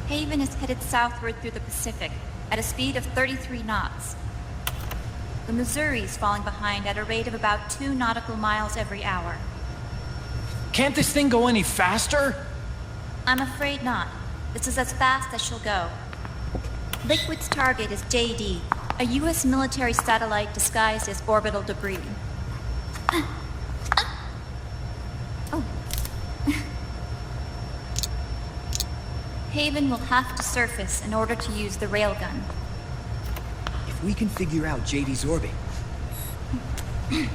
Haven is headed southward through the Pacific at a speed of 33 knots. The Missouri is falling behind at a rate of about 2 nautical miles every hour. Can't this thing go any faster? I'm afraid not. This is as fast as she'll go. Liquid's target is JD, a U.S. military satellite disguised as orbital debris. Oh. Haven will have to surface in order to use the railgun. If we can figure out JD's orbit... There.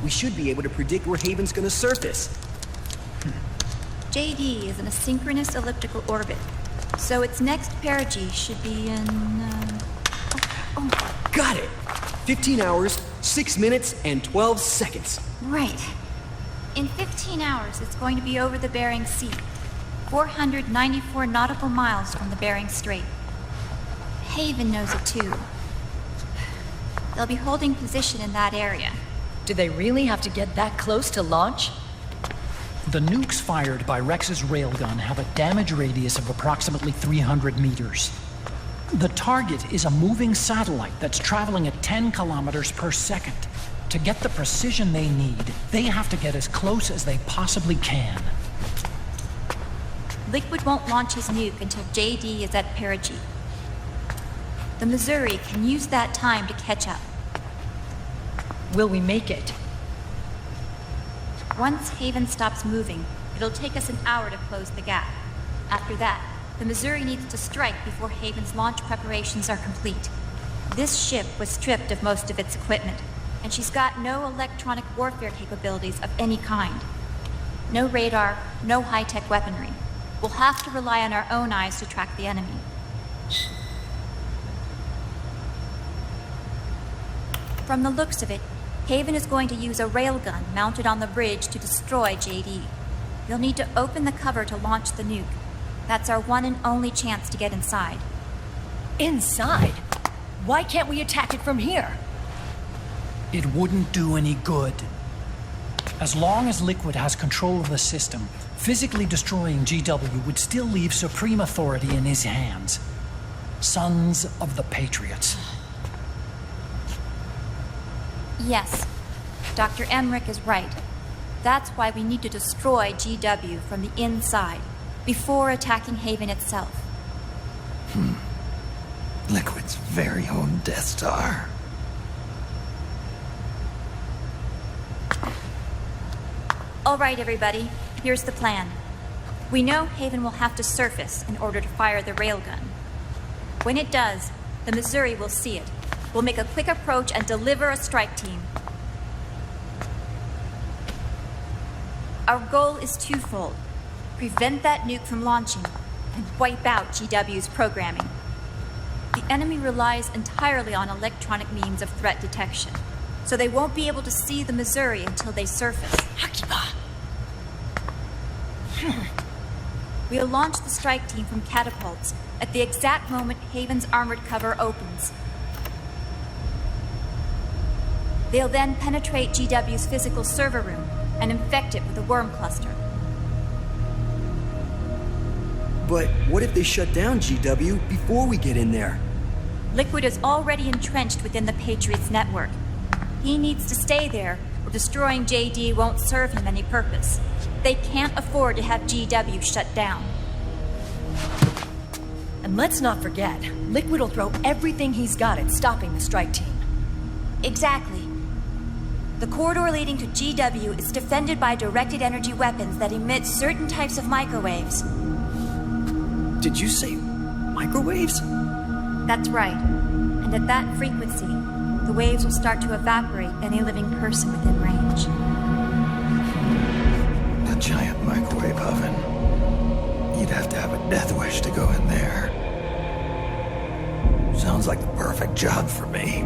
We should be able to predict where Haven's gonna surface. JD is in a synchronous elliptical orbit, so its next perigee should be in, Got it! 15 hours, 6 minutes, and 12 seconds. Right. In 15 hours, it's going to be over the Bering Sea, 494 nautical miles from the Bering Strait. Haven knows it too. They'll be holding position in that area. Do they really have to get that close to launch? The nukes fired by Rex's railgun have a damage radius of approximately 300 meters. The target is a moving satellite that's traveling at 10 kilometers per second. To get the precision they need, they have to get as close as they possibly can. Liquid won't launch his nuke until JD is at perigee. The Missouri can use that time to catch up. Will we make it? Once Haven stops moving, it'll take us an hour to close the gap. After that, the Missouri needs to strike before Haven's launch preparations are complete. This ship was stripped of most of its equipment, and she's got no electronic warfare capabilities of any kind. No radar, no high-tech weaponry. We'll have to rely on our own eyes to track the enemy. From the looks of it, Haven is going to use a railgun mounted on the bridge to destroy JD. You'll need to open the cover to launch the nuke. That's our one and only chance to get inside. Inside? Why can't we attack it from here? It wouldn't do any good. As long as Liquid has control of the system, physically destroying GW would still leave supreme authority in his hands. Sons of the Patriots. Yes, Dr. Emmerich is right. That's why we need to destroy GW from the inside, before attacking Haven itself. Liquid's very own Death Star. All right, everybody, here's the plan. We know Haven will have to surface in order to fire the railgun. When it does, the Missouri will see it. We'll make a quick approach and deliver a strike team. Our goal is twofold. Prevent that nuke from launching and wipe out GW's programming. The enemy relies entirely on electronic means of threat detection, so they won't be able to see the Missouri until they surface. Hakiba! We'll launch the strike team from catapults at the exact moment Haven's armored cover opens. They'll then penetrate GW's physical server room and infect it with a worm cluster. But what if they shut down GW before we get in there? Liquid is already entrenched within the Patriots network. He needs to stay there, or destroying JD won't serve him any purpose. They can't afford to have GW shut down. And let's not forget, Liquid will throw everything he's got at stopping the strike team. Exactly. The corridor leading to GW is defended by directed energy weapons that emit certain types of microwaves. Did you say microwaves? That's right. And at that frequency, the waves will start to evaporate any living person within range. A giant microwave oven. You'd have to have a death wish to go in there. Sounds like the perfect job for me.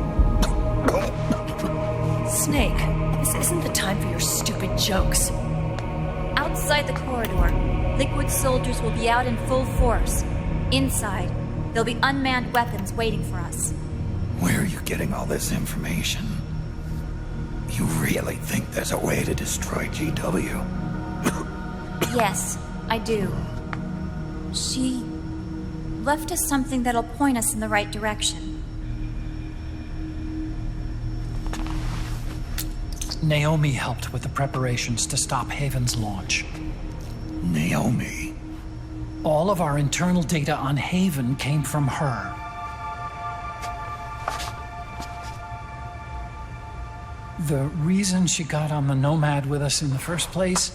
Snake, this isn't the time for your stupid jokes. Outside the corridor, Liquid soldiers will be out in full force. Inside, there'll be unmanned weapons waiting for us. Where are you getting all this information? You really think there's a way to destroy GW? Yes, I do. She left us something that'll point us in the right direction. Naomi helped with the preparations to stop Haven's launch. Naomi? All of our internal data on Haven came from her. The reason she got on the Nomad with us in the first place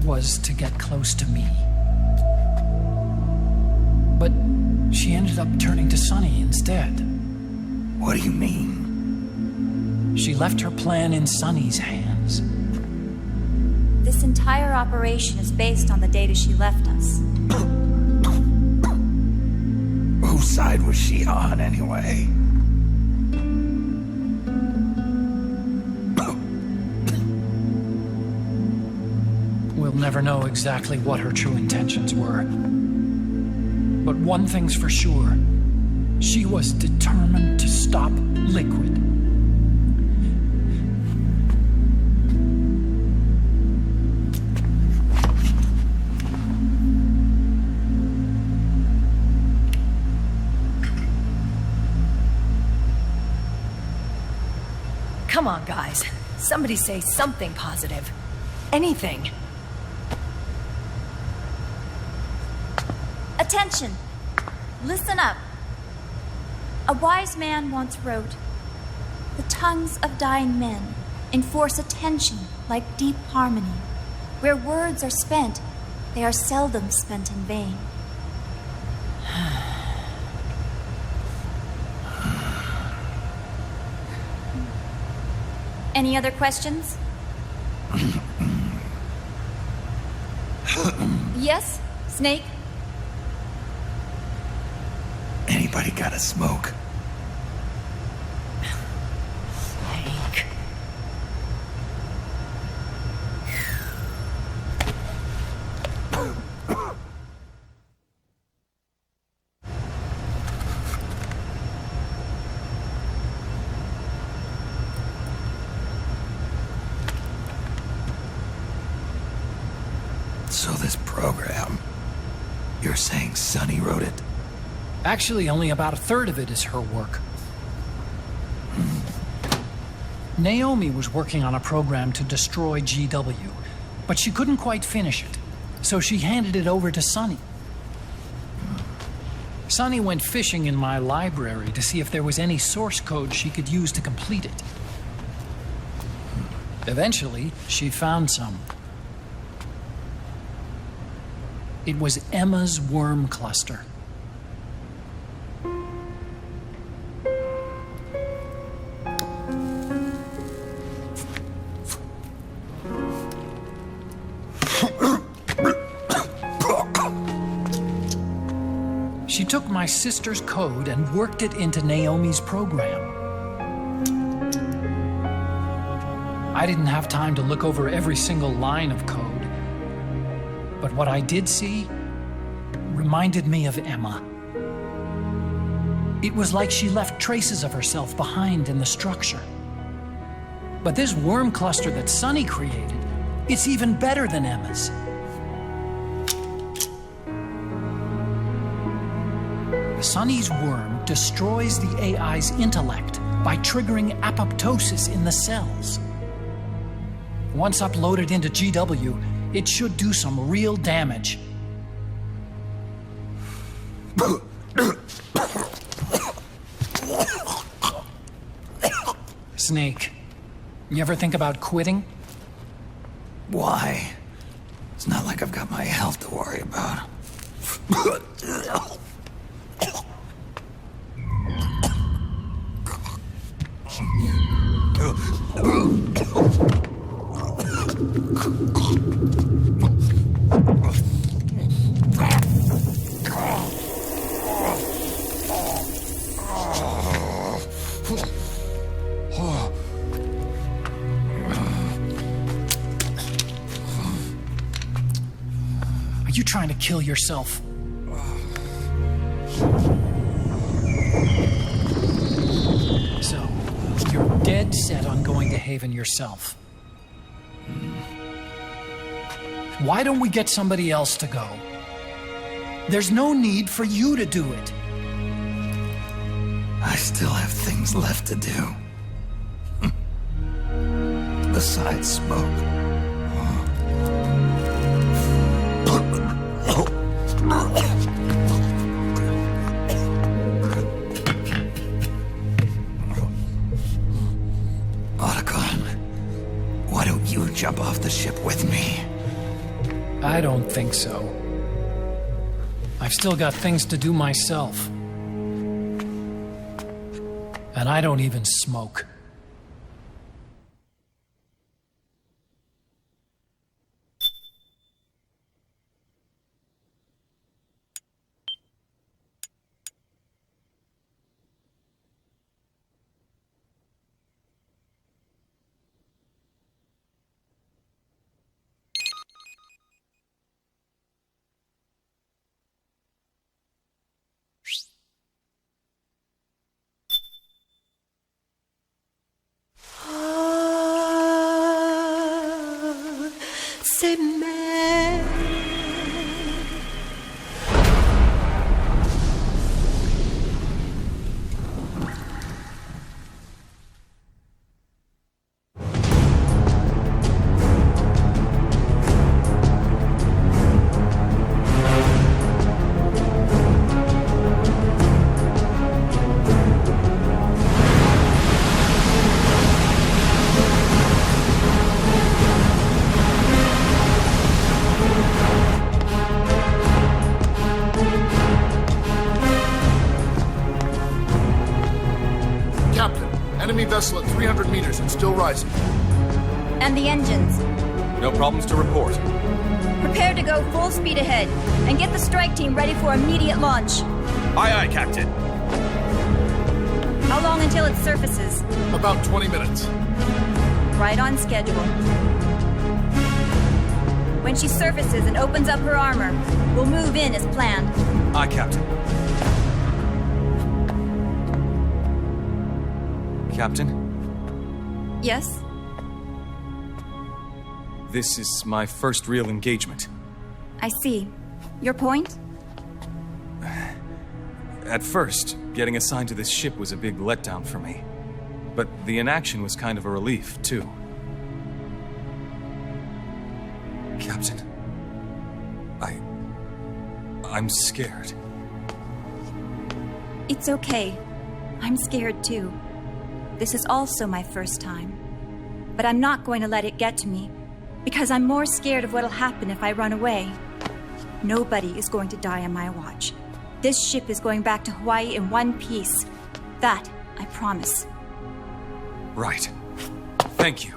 was to get close to me. But she ended up turning to Sunny instead. What do you mean? She left her plan in Sunny's hands. This entire operation is based on the data she left us. Whose side was she on, anyway? We'll never know exactly what her true intentions were. But one thing's for sure. She was determined to stop Liquid. Come on, guys. Somebody say something positive. Anything. Attention! Listen up. A wise man once wrote, "The tongues of dying men enforce attention like deep harmony. Where words are spent, they are seldom spent in vain." Any other questions? Yes, Snake? Anybody got a smoke? Snake. So this program, you're saying Sunny wrote it? Actually, only about a third of it is her work. Naomi was working on a program to destroy GW, but she couldn't quite finish it, so she handed it over to Sunny. Sunny went fishing in my library to see if there was any source code she could use to complete it. Eventually, she found some. It was Emma's worm cluster. She took my sister's code and worked it into Naomi's program. I didn't have time to look over every single line of code, but what I did see reminded me of Emma. It was like she left traces of herself behind in the structure. But this worm cluster that Sunny created, it's even better than Emma's. Sunny's worm destroys the AI's intellect by triggering apoptosis in the cells. Once uploaded into GW, it should do some real damage. Snake, you ever think about quitting? Why? It's not like I've got my health to worry about. Are you trying to kill yourself? So, you're dead set on going to Haven yourself. Why don't we get somebody else to go? There's no need for you to do it. I still have things left to do. Besides smoke. Otacon, why don't you jump off the ship with me? I don't think so. I've still got things to do myself. And I don't even smoke. Enemy vessel at 300 meters and still rising. And the engines. No problems to report. Prepare to go full speed ahead and get the strike team ready for immediate launch. Aye, aye, Captain. How long until it surfaces? About 20 minutes. Right on schedule. When she surfaces and opens up her armor, we'll move in as planned. Aye, Captain. Captain? Yes? This is my first real engagement. I see. Your point? At first, getting assigned to this ship was a big letdown for me. But the inaction was kind of a relief, too. Captain, I'm scared. It's okay. I'm scared too. This is also my first time. But I'm not going to let it get to me, because I'm more scared of what'll happen if I run away. Nobody is going to die on my watch. This ship is going back to Hawaii in one piece. That, I promise. Right. Thank you.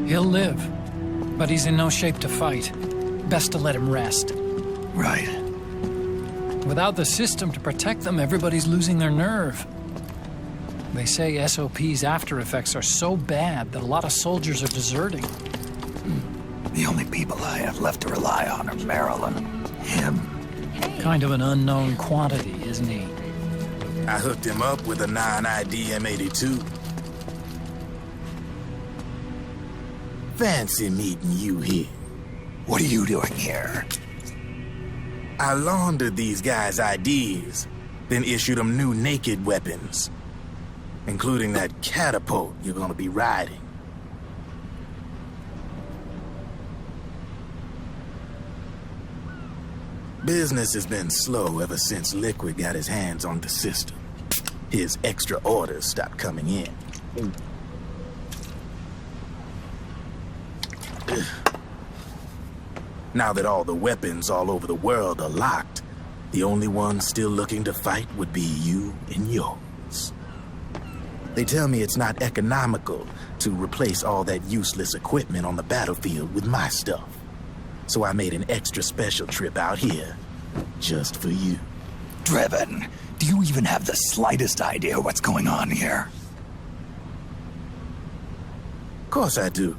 He'll live, but he's in no shape to fight. Best to let him rest. Right. Without the system to protect them, everybody's losing their nerve. They say SOP's after effects are so bad that a lot of soldiers are deserting. The only people I have left to rely on are Marilyn, him. Kind of an unknown quantity, isn't he? I hooked him up with a 9ID M82. Fancy meeting you here. What are you doing here? I laundered these guys' IDs, then issued them new naked weapons, including that catapult you're gonna be riding. Business has been slow ever since Liquid got his hands on the system. His extra orders stopped coming in. Now that all the weapons all over the world are locked, the only ones still looking to fight would be you and yours. They tell me it's not economical to replace all that useless equipment on the battlefield with my stuff. So I made an extra special trip out here, just for you. Driven, do you even have the slightest idea what's going on here? Of course I do.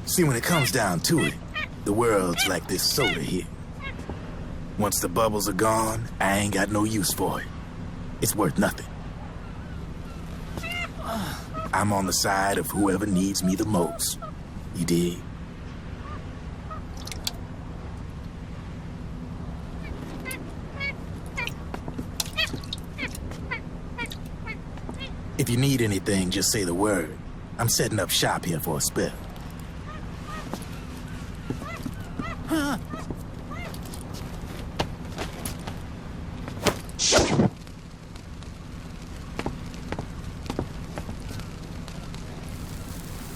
See, when it comes down to it, the world's like this soda here. Once the bubbles are gone, I ain't got no use for it. It's worth nothing. I'm on the side of whoever needs me the most. You dig? If you need anything, just say the word. I'm setting up shop here for a spell.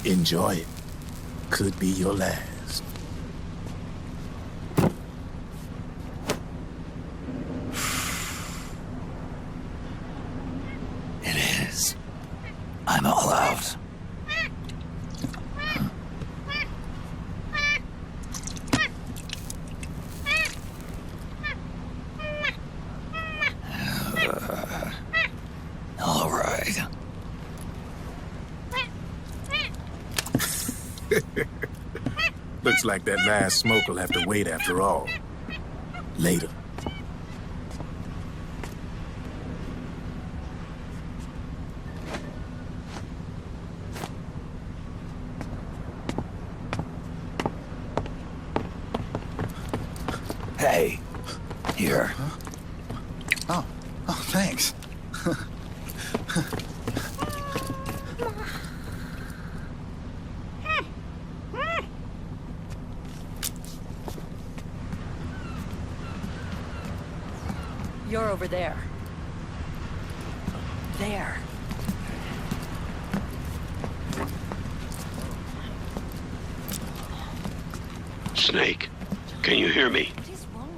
Enjoy it. Could be your last. It is. I'm all out. All right. Looks like that last smoke will have to wait after all. Later. Hey, here. Oh, thanks. You're over there. There. Snake, can you hear me?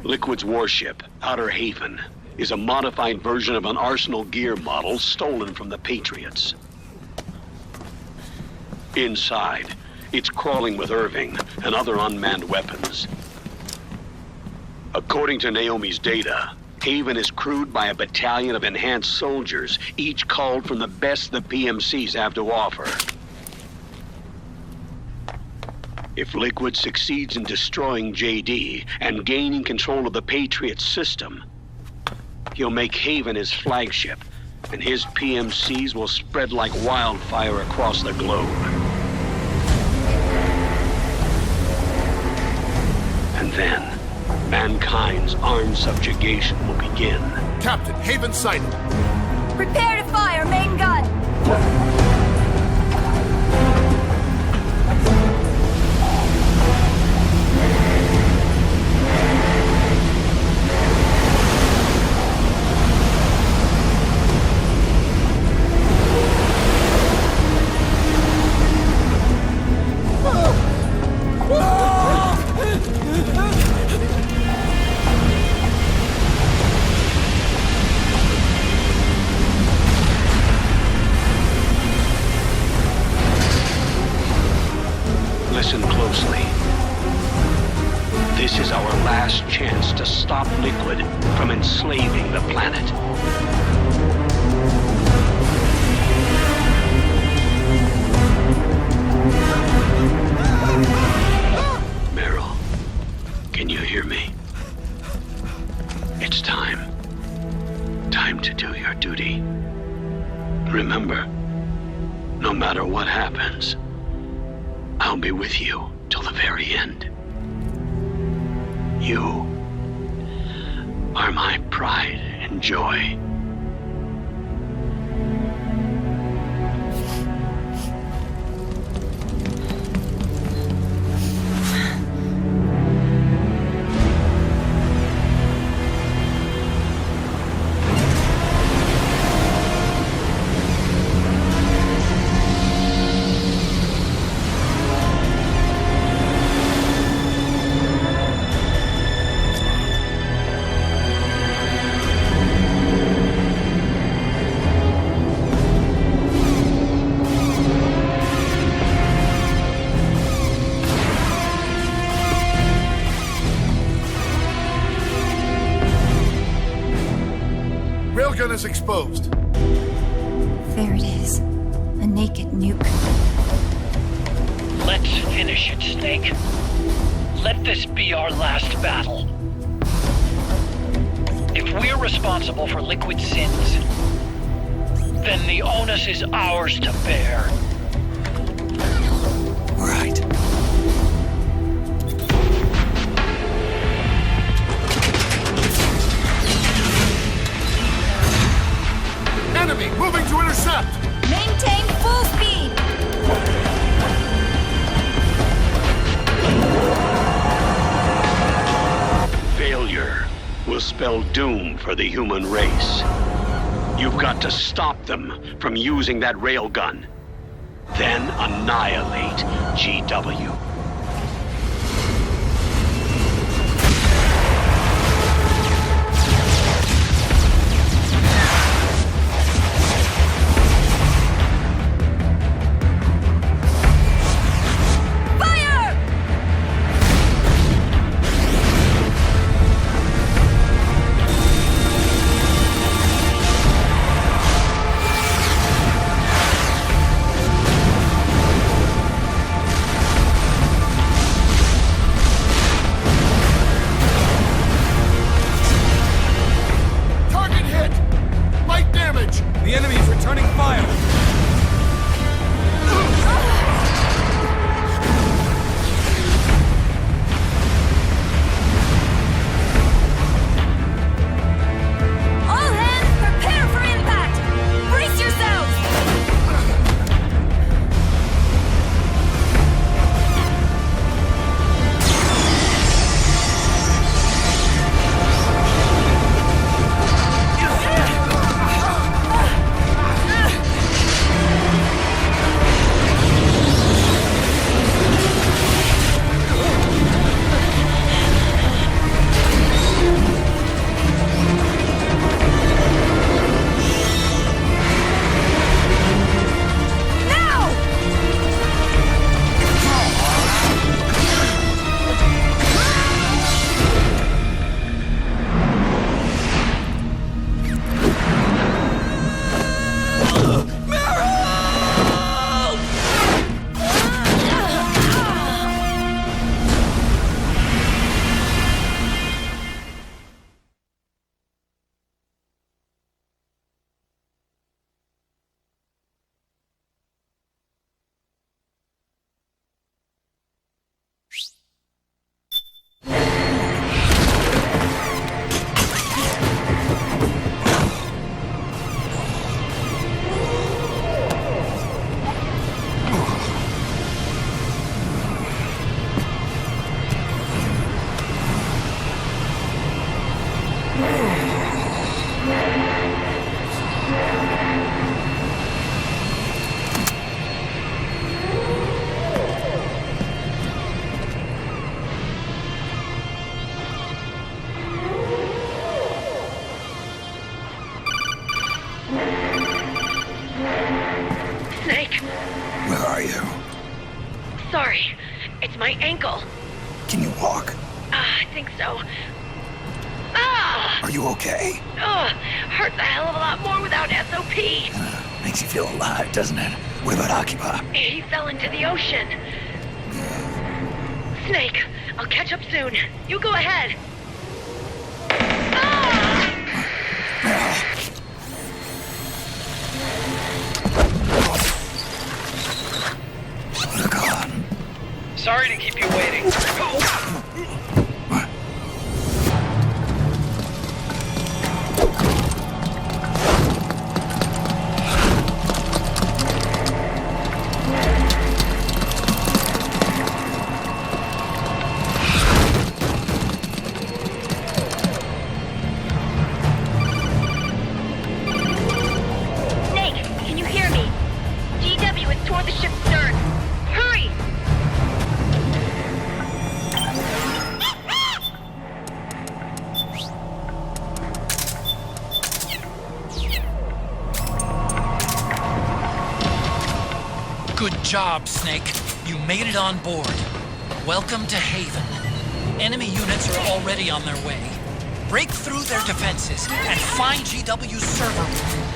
Liquid's warship, Outer Haven, is a modified version of an Arsenal gear model stolen from the Patriots. Inside, it's crawling with Irving and other unmanned weapons. According to Naomi's data, Haven is crewed by a battalion of enhanced soldiers, each culled from the best the PMCs have to offer. If Liquid succeeds in destroying JD and gaining control of the Patriots system, he'll make Haven his flagship, and his PMCs will spread like wildfire across the globe. And then, mankind's armed subjugation will begin. Captain, Haven sighted. Prepare to fire, main gun! Listen closely. This is our last chance to stop Liquid from enslaving the planet. Meryl, can you hear me? It's time. Time to do your duty. Remember, no matter what happens, I'll be with you till the very end. You are my pride and joy. Railgun is exposed. There it is. A naked nuke. Let's finish it, Snake. Let this be our last battle. If we're responsible for Liquid's sins, then the onus is ours to bear. Right. Enemy moving to intercept! Maintain full speed! Failure will spell doom for the human race. You've got to stop them from using that railgun. Then annihilate GW. The enemy is returning fire! All hands, prepare for impact! Brace yourselves! Snake, Where are you? sorry. It's my ankle. Can you walk? I think so. Ah! Are you okay? Hurts a hell of a lot more without SOP. Makes you feel alive, doesn't it? What about Occupy? He fell into the ocean. Snake, I'll catch up soon. You go ahead. Look on. Sorry to keep you waiting. job, Snake. You made it on board. Welcome to Haven. Enemy units are already on their way. Break through their defenses and find GW's server room.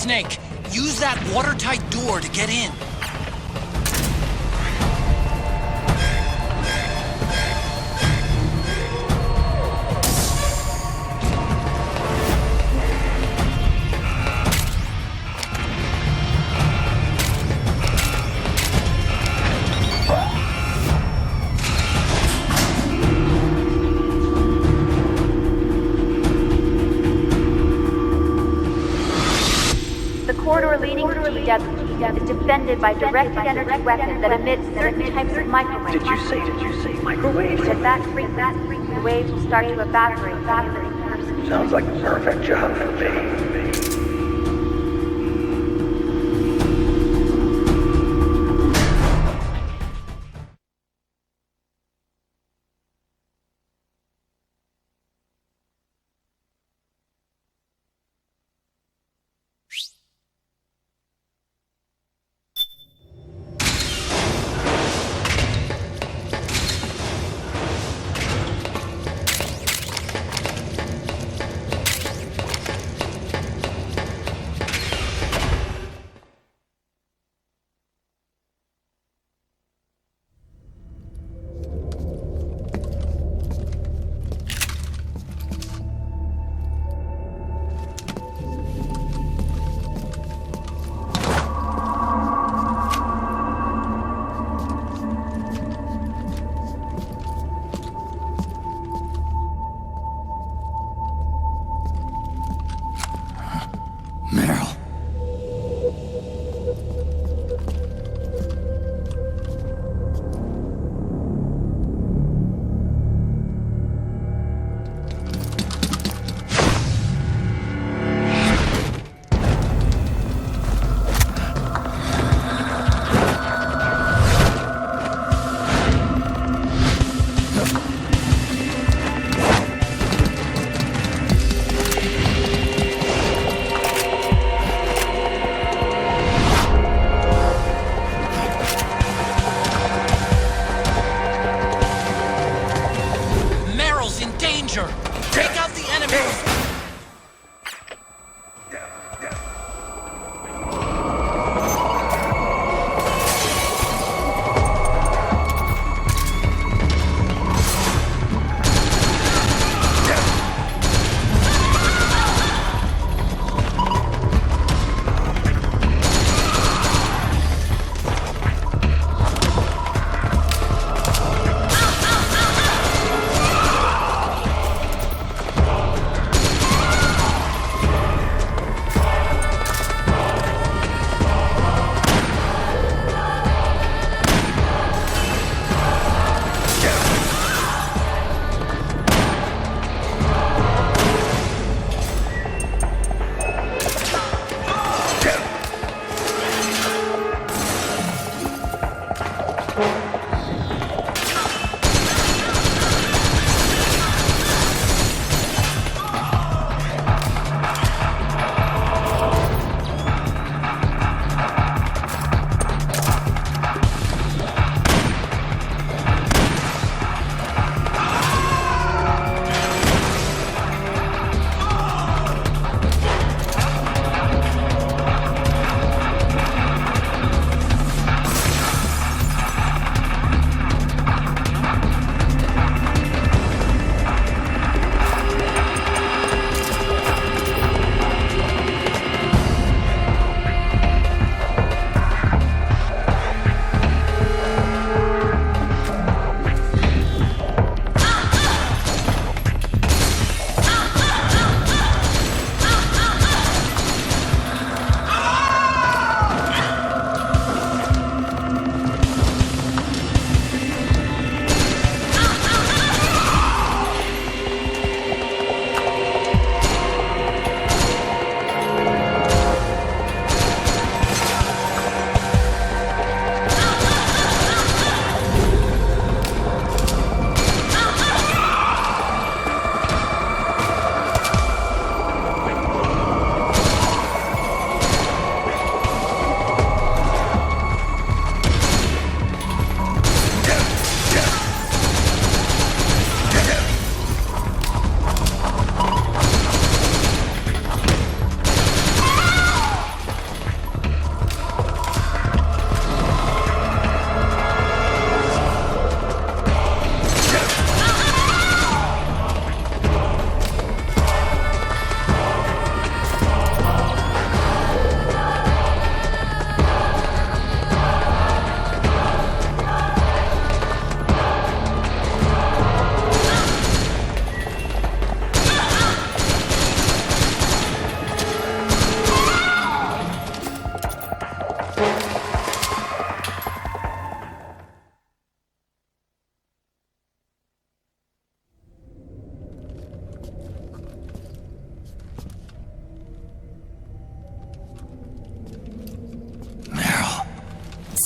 Snake, use that watertight door to get in. corridor leading to GW is defended by directed energy weapons that emit certain types of microwaves. Did you say microwaves? At that frequency, the waves will start to evaporate. Sounds like the perfect job for me.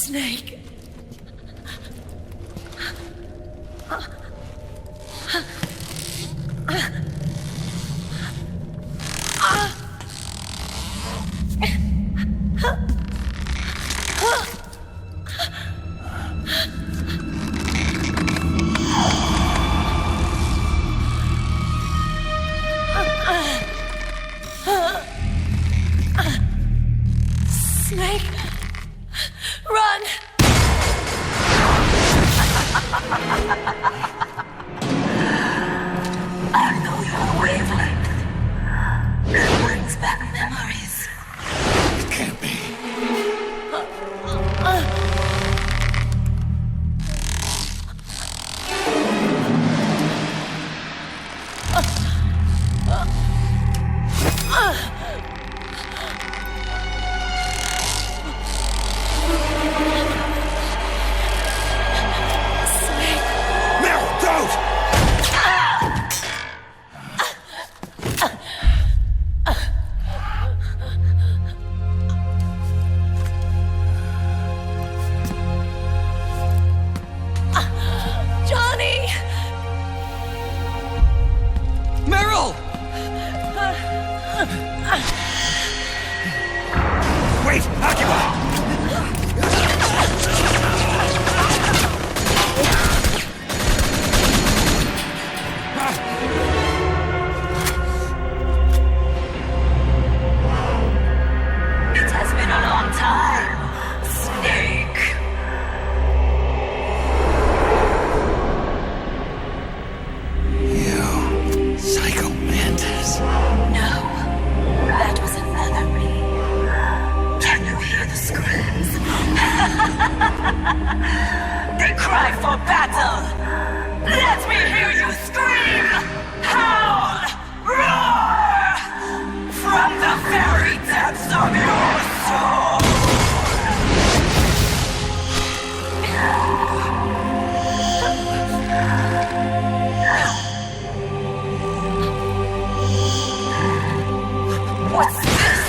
Snake. Snake, run! I know your wavelength. It brings back memories. It can't be. Johnny! Meryl! Wait! Occupy! It has been a long time, Snake. You psycho mantis. No, that was another me. Can you hear the screams? They cry for battle. Let me hear you scream! Howl! Roar! From the very depths of your soul! What's this?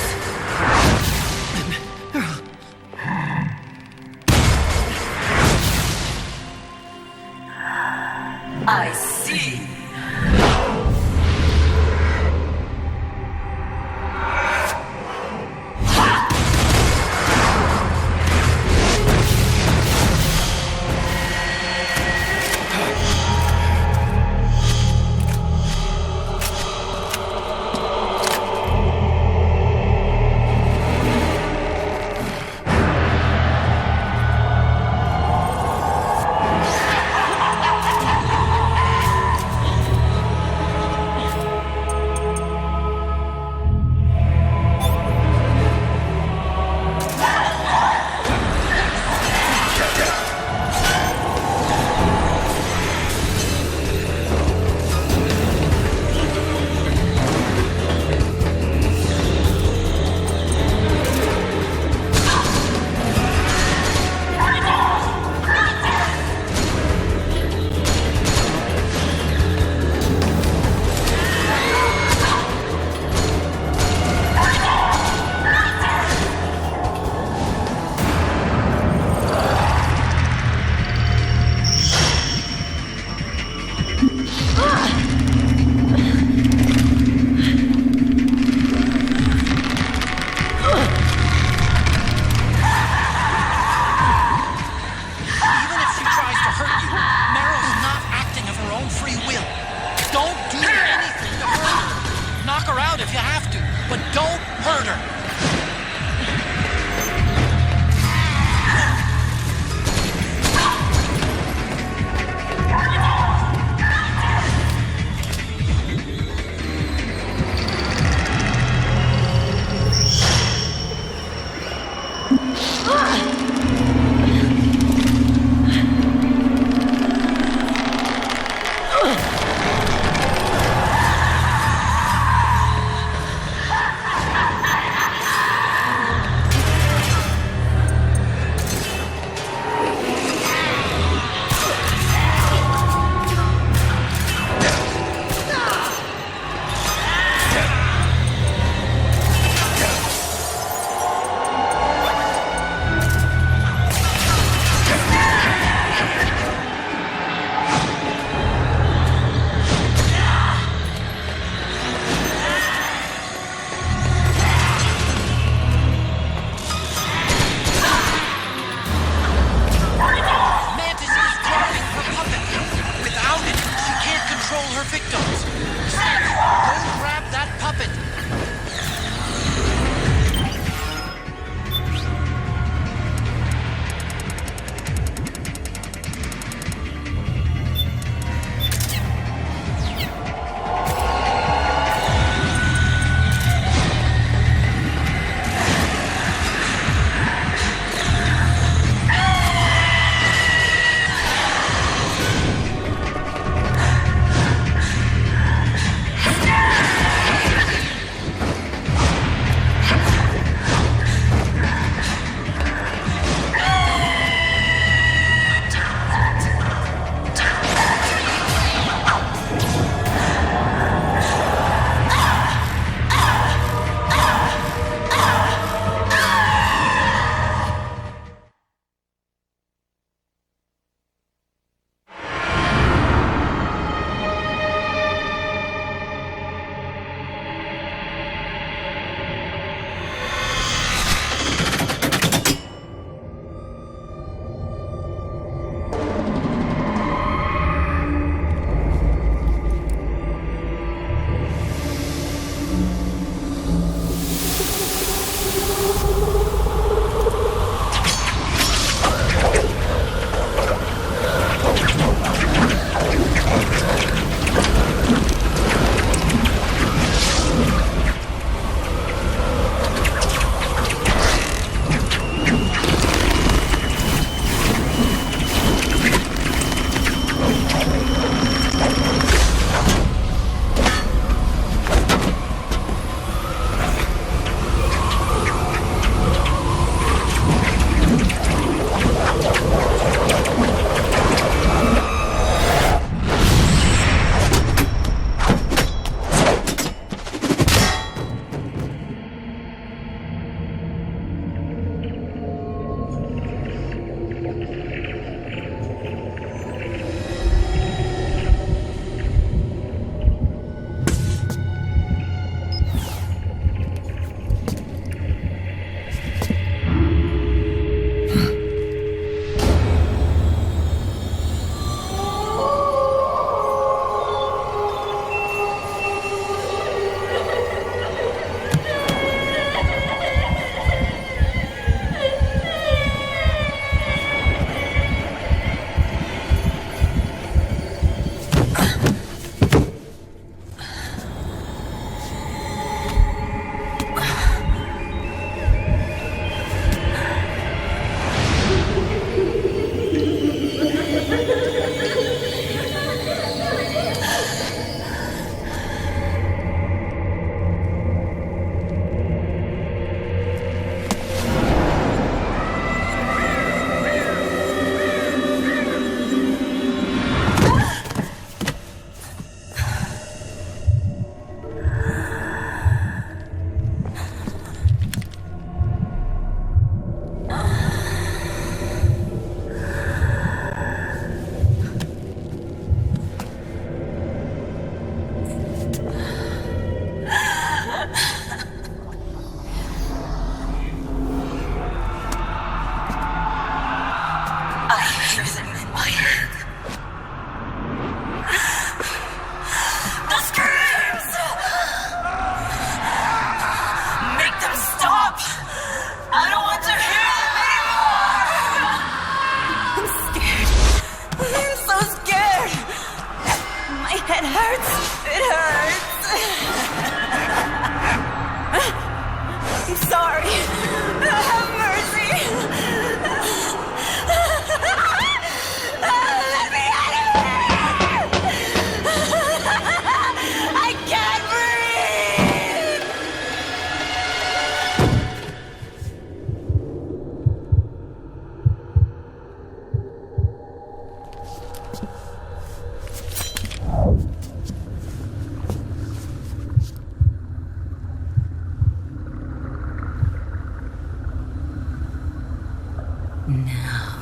Now.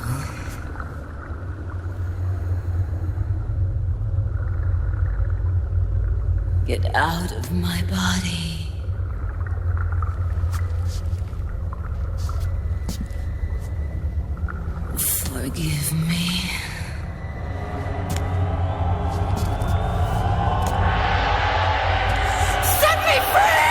Get out of my body. Forgive me. Set me free!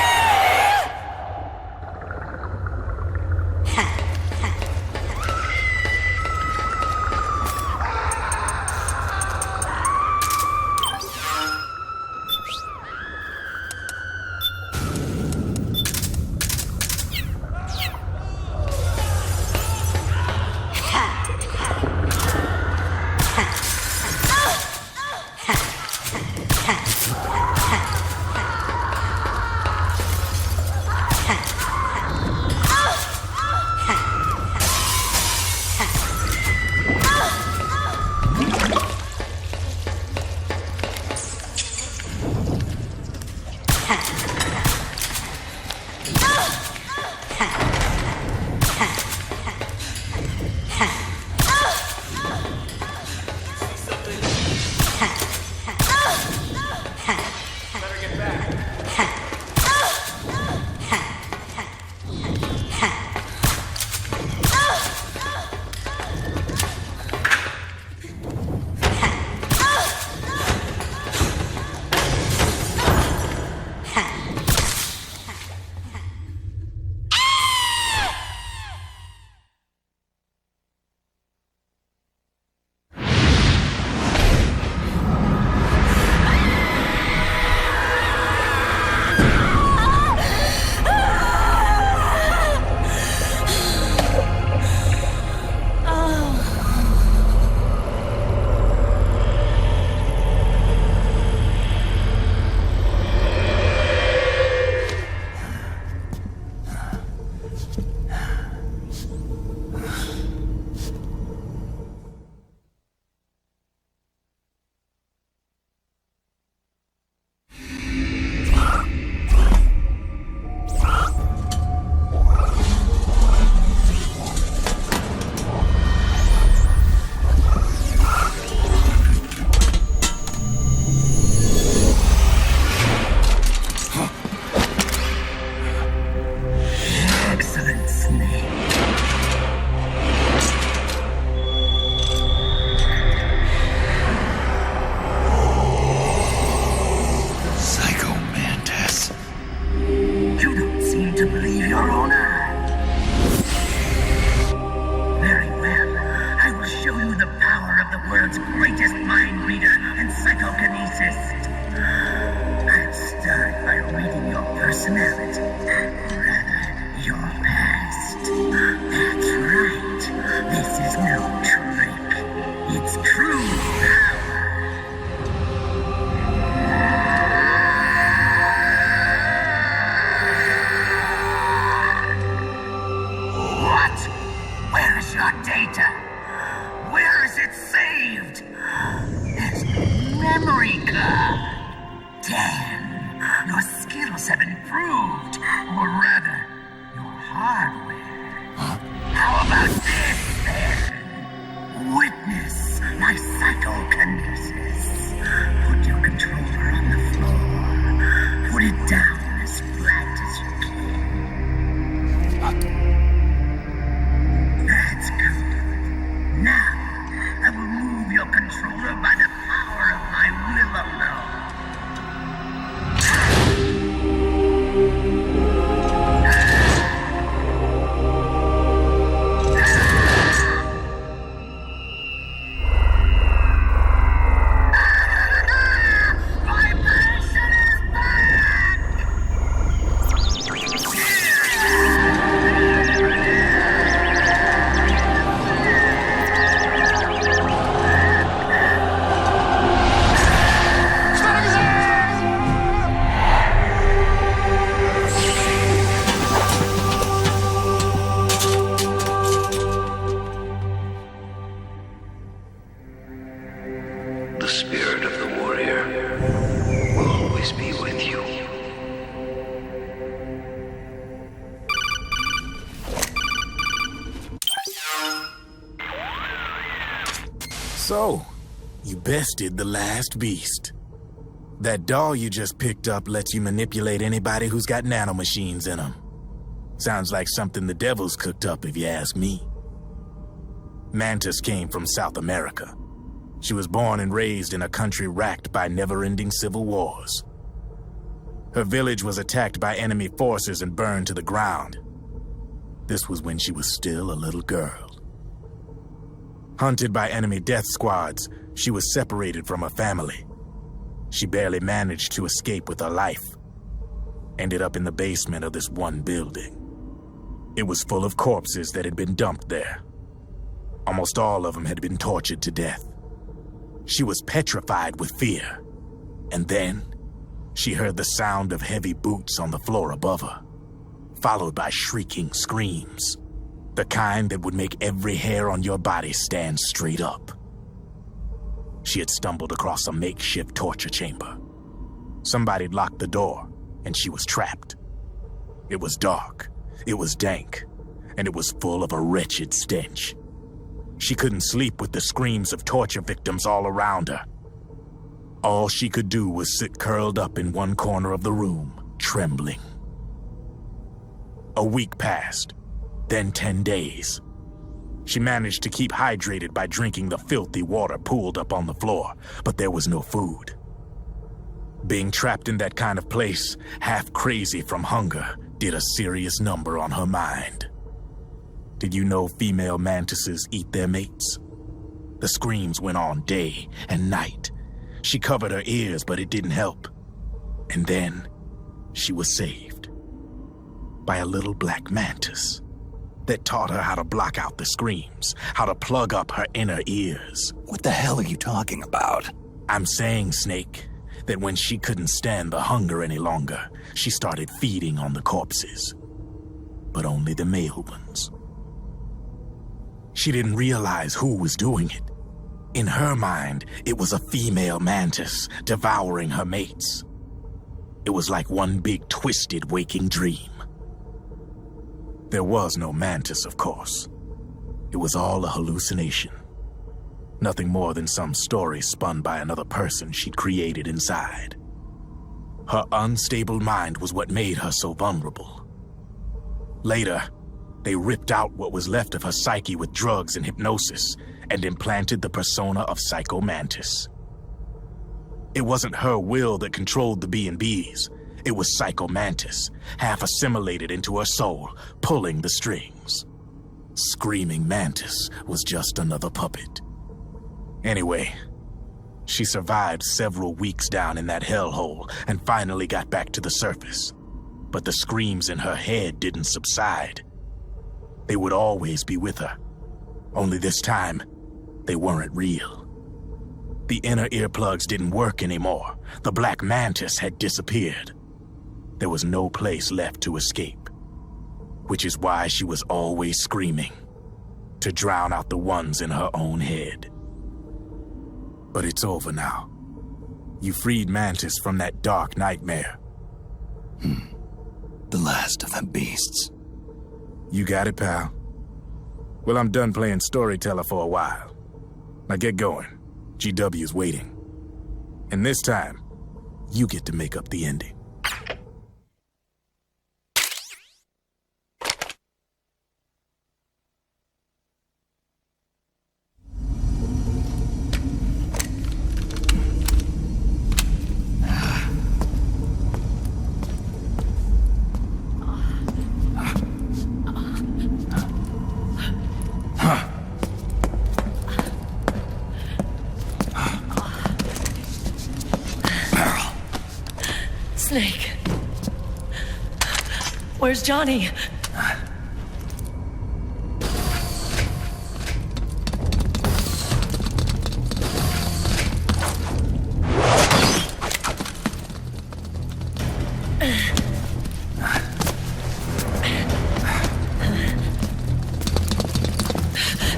So, you bested the last beast. That doll you just picked up lets you manipulate anybody who's got nanomachines in them. Sounds like something the devil's cooked up, if you ask me. Mantis came from South America. She was born and raised in a country racked by never-ending civil wars. Her village was attacked by enemy forces and burned to the ground. This was when she was still a little girl. Hunted by enemy death squads, she was separated from her family. She barely managed to escape with her life. Ended up in the basement of this one building. It was full of corpses that had been dumped there. Almost all of them had been tortured to death. She was petrified with fear. And then, she heard the sound of heavy boots on the floor above her, followed by shrieking screams. The kind that would make every hair on your body stand straight up. She had stumbled across a makeshift torture chamber. Somebody'd locked the door, and she was trapped. It was dark, it was dank, and it was full of a wretched stench. She couldn't sleep with the screams of torture victims all around her. All she could do was sit curled up in one corner of the room, trembling. A week passed, then 10 days. She managed to keep hydrated by drinking the filthy water pooled up on the floor, but there was no food. Being trapped in that kind of place, half crazy from hunger, did a serious number on her mind. Did you know female mantises eat their mates? The screams went on day and night. She covered her ears, but it didn't help. And then, she was saved. By a little black mantis that taught her how to block out the screams, how to plug up her inner ears. What the hell are you talking about? I'm saying, Snake, that when she couldn't stand the hunger any longer, she started feeding on the corpses. But only the male ones. She didn't realize who was doing it. In her mind, it was a female mantis devouring her mates. It was like one big twisted waking dream. There was no mantis, of course. It was all a hallucination. Nothing more than some story spun by another person she'd created inside. Her unstable mind was what made her so vulnerable. Later, they ripped out what was left of her psyche with drugs and hypnosis and implanted the persona of Psycho Mantis. It wasn't her will that controlled the B&Bs. It was Psycho Mantis, half assimilated into her soul, pulling the strings. Screaming Mantis was just another puppet. Anyway, she survived several weeks down in that hellhole and finally got back to the surface. But the screams in her head didn't subside. They would always be with her. Only this time, they weren't real. The inner earplugs didn't work anymore. The black mantis had disappeared. There was no place left to escape. Which is why she was always screaming, to drown out the ones in her own head. But it's over now. You freed Mantis from that dark nightmare. The last of them beasts. You got it, pal. Well, I'm done playing storyteller for a while. Now get going. GW's waiting. And this time, you get to make up the ending. Snake. Where's Johnny?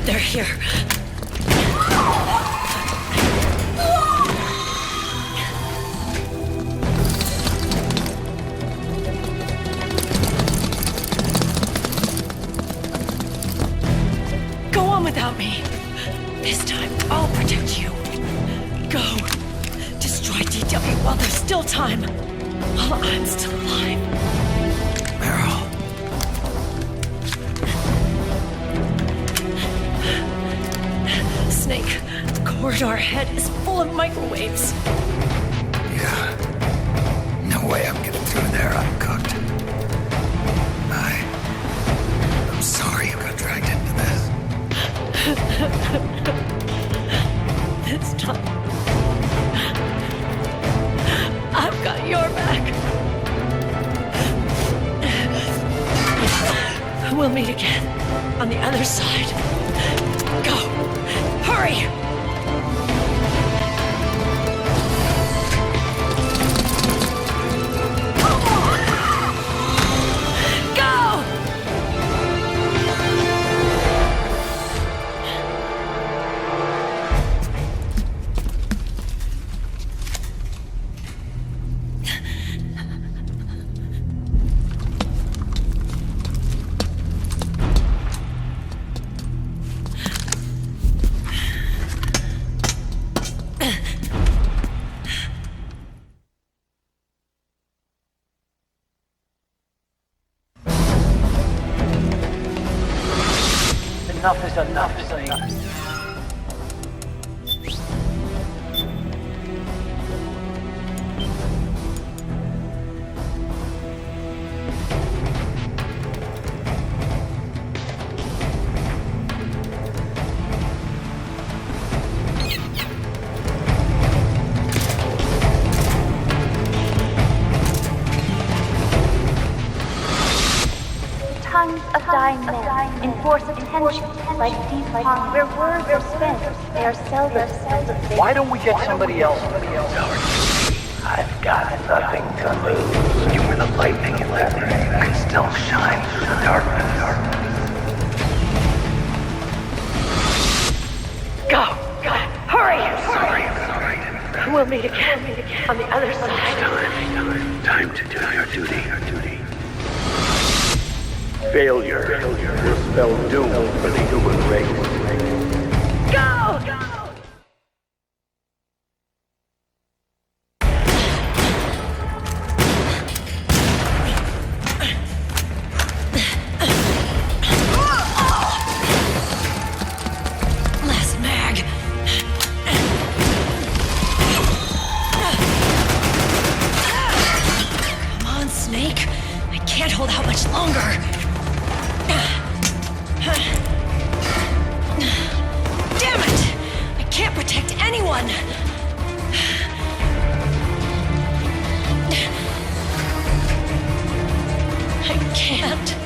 They're here. Go on without me. This time, I'll protect you. Go. Destroy DW while there's still time. While I'm still alive. Meryl. Snake, the corridor ahead is full of microwaves. Yeah. No way I'm getting through there uncooked. I'm sorry you got dragged into this. This time, I've got your back. We'll meet again on the other side. Go! Hurry! Enough is enough, Snake. Tongues of dying men enforce attention like deep pond where words are spent. They are seldom spent. Why don't we get somebody else? I've got nothing to lose. You were the lightning in that ring. I can still shine through the darkness. Go! Hurry! Sorry. We'll meet again on the other side. Time to do your duty. Failure will spell doom for the human race. Go! Last mag. Come on, Snake. I can't hold out much longer. Damn it! I can't protect anyone! I can't.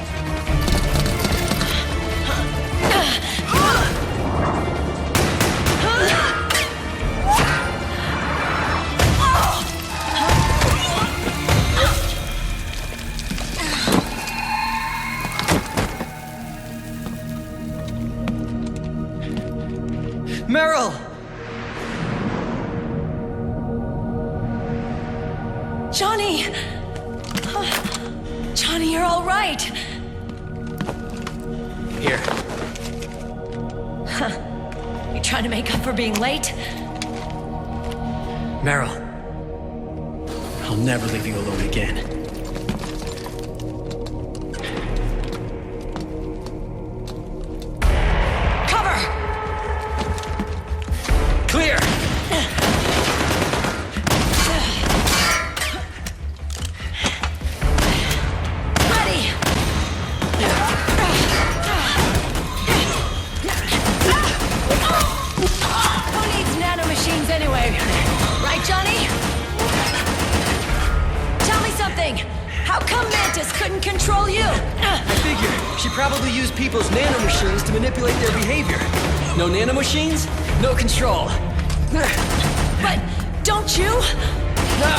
Meryl! Johnny! Johnny, you're all right. Here. You trying to make up for being late? Meryl. I'll never leave you alone again. Cover! Clear! Ready! Who needs nanomachines anyway? Right, Johnny? Tell me something! How come Mantis couldn't control you? I figure she probably used people's nanomachines to manipulate their behavior. No nanomachines, no control. But don't you? No!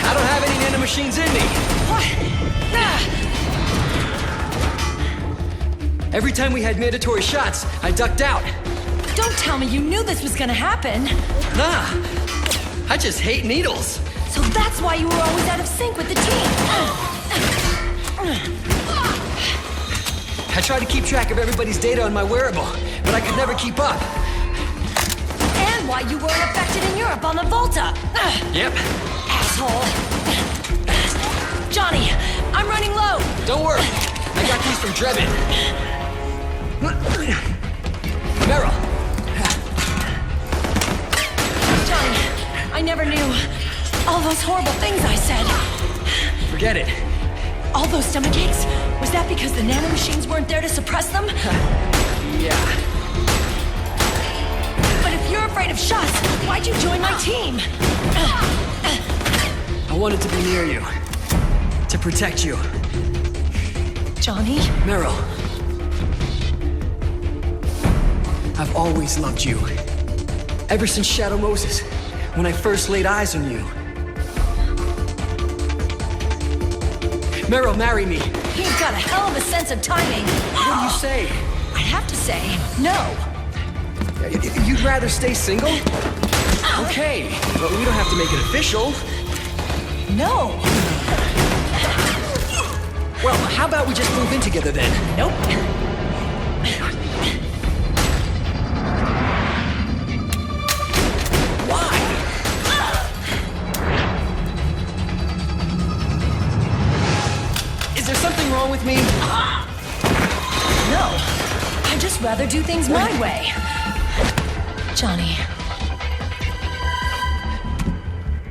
I don't have any nanomachines in me! What? Every time we had mandatory shots, I ducked out. Don't tell me you knew this was gonna happen. Nah! I just hate needles. So that's why you were always out of sync with the team. I tried to keep track of everybody's data on my wearable, but I could never keep up. why you weren't affected in Europe on the Volta. Yep. Asshole. Johnny, I'm running low. Don't worry. I got these from Drebin. Meryl. Johnny, I never knew all those horrible things I said. Forget it. All those stomach aches? Was that because the nanomachines weren't there to suppress them? Yeah. But if you're afraid of shots, why'd you join my team? I wanted to be near you. To protect you. Johnny? Meryl. I've always loved you. Ever since Shadow Moses, when I first laid eyes on you. Meryl, marry me. You've got a hell of a sense of timing. What do you say? I'd have to say no. You'd rather stay single? Okay, but we don't have to make it official. No. Well, how about we just move in together then? Nope. Why? Is there something wrong with me? No. I'd just rather do things my way. Johnny.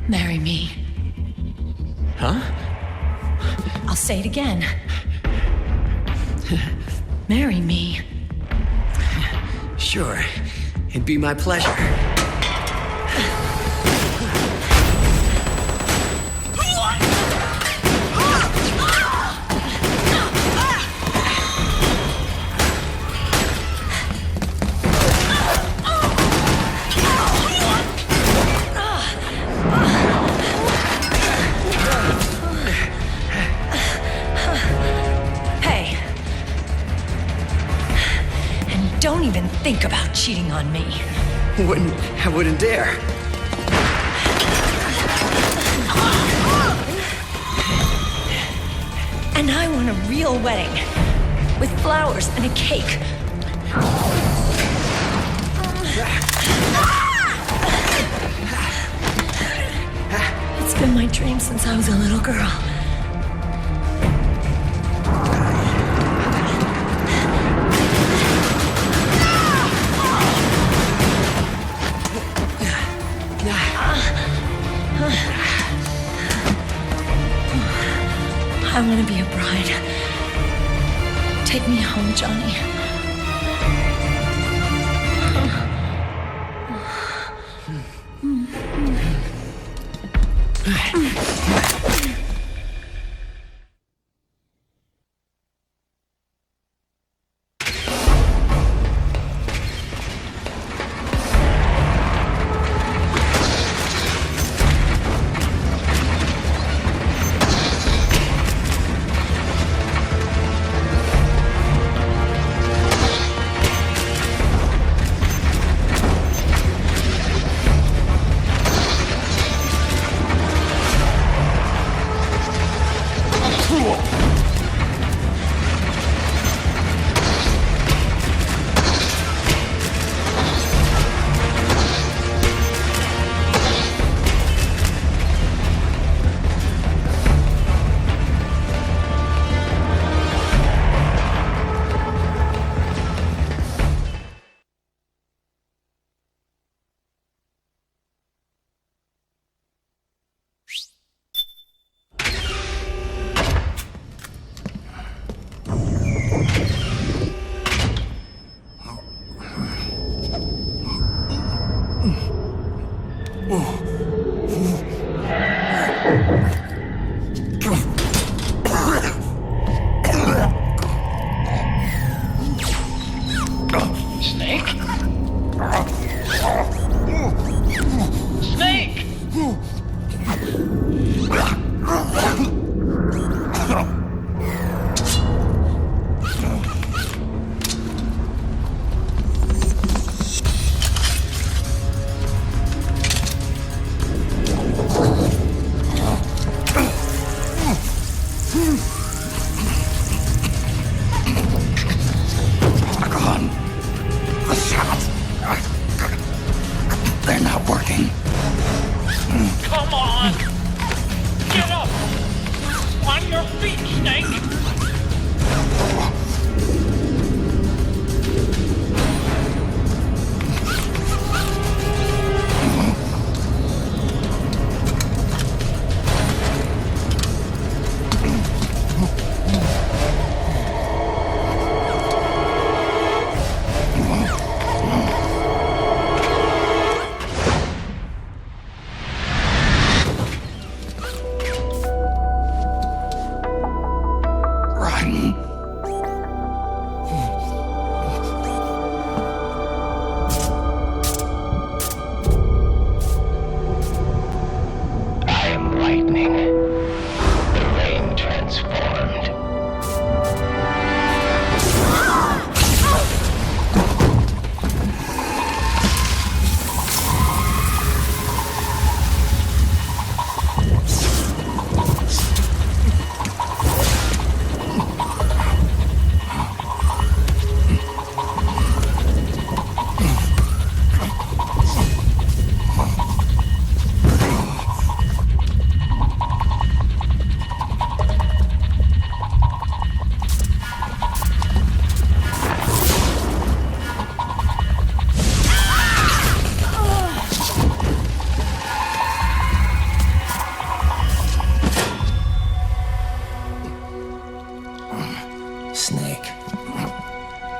Marry me. Huh? I'll say it again. Marry me. Sure. It'd be my pleasure. Don't even think about cheating on me. I wouldn't dare. And I want a real wedding. With flowers and a cake. It's been my dream since I was a little girl. I want to be a bride. Take me home, Johnny.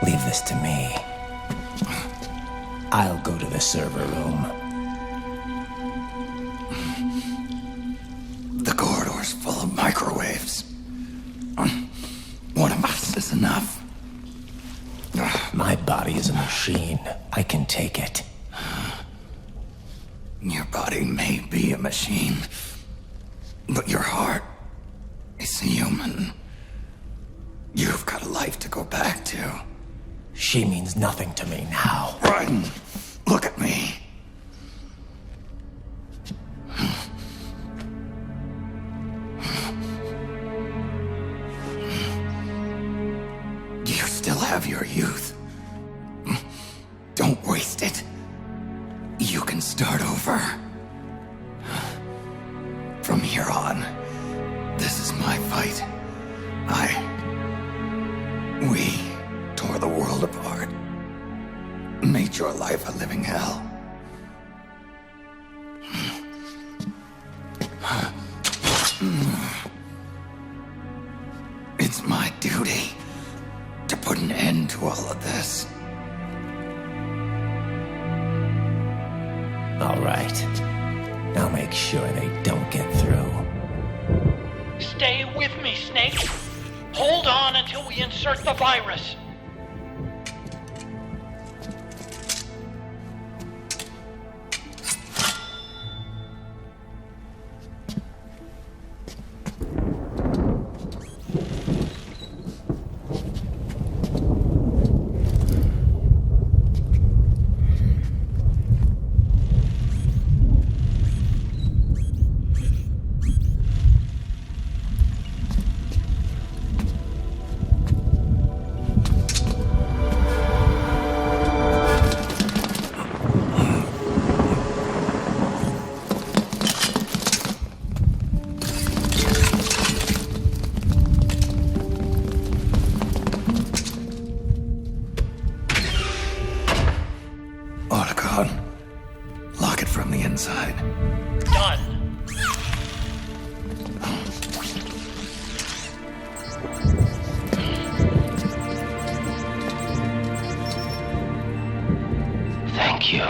Leave this to me. I'll go to the server room. The corridor's full of microwaves. One of us is enough. My body is a machine. I can take it. Your body may be a machine, but your heart is human. You've got a life to go back to. She means nothing to me now. Raiden, look at me. You still have your youth. Don't waste it. You can start over. From here on, this is my fight. We tore the world apart. Made your life a living hell. It's my duty to put an end to all of this. All right. I'll make sure they don't get through. Stay with me, Snake. Hold on until we insert the virus. Lock it from the inside. Done. Thank you,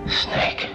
Snake.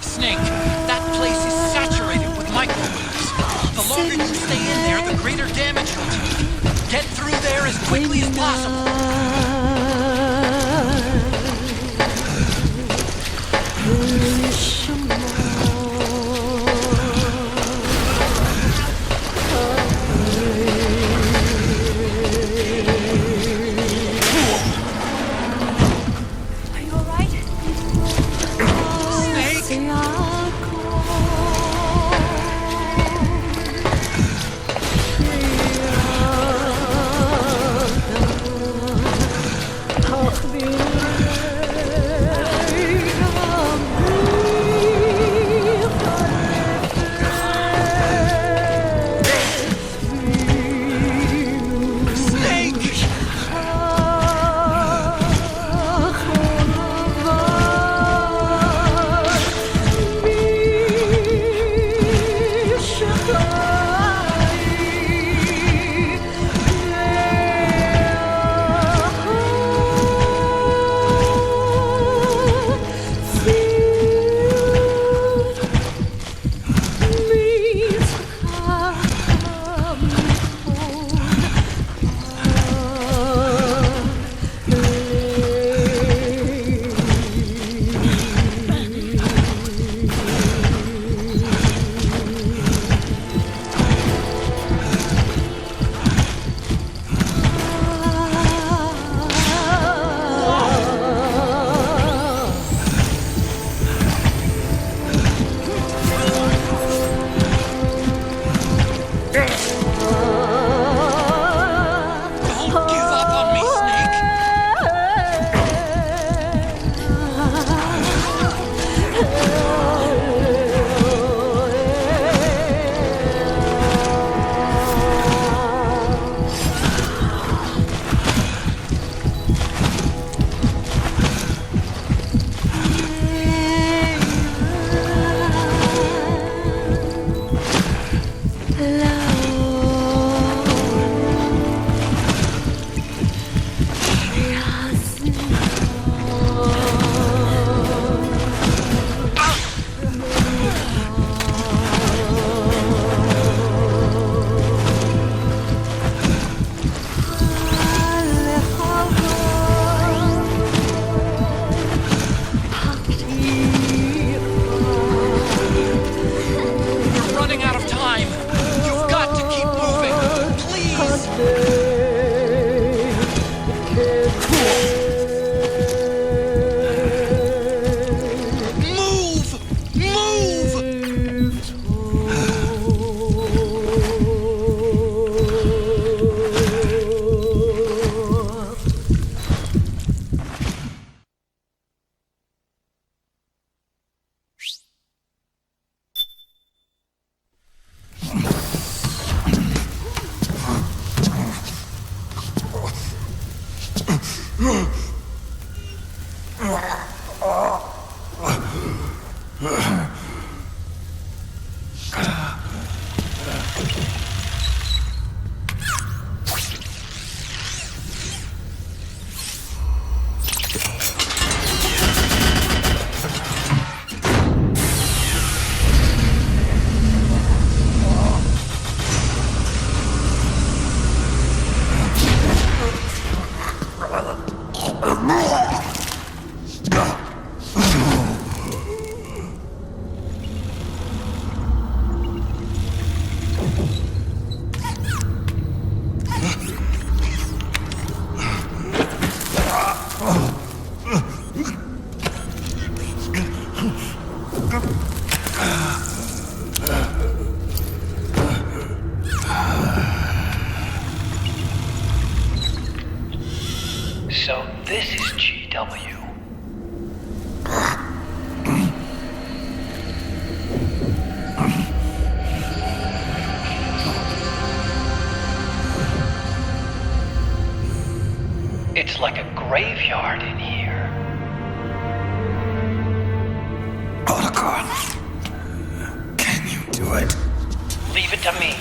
Snake, that place is saturated with microwaves. The longer you stay in there, the greater damage you'll take. Get through there as quickly as possible. Are you all right? Snake! So this is GW. It's like a graveyard in here. Protocol. Can you do it? Leave it to me.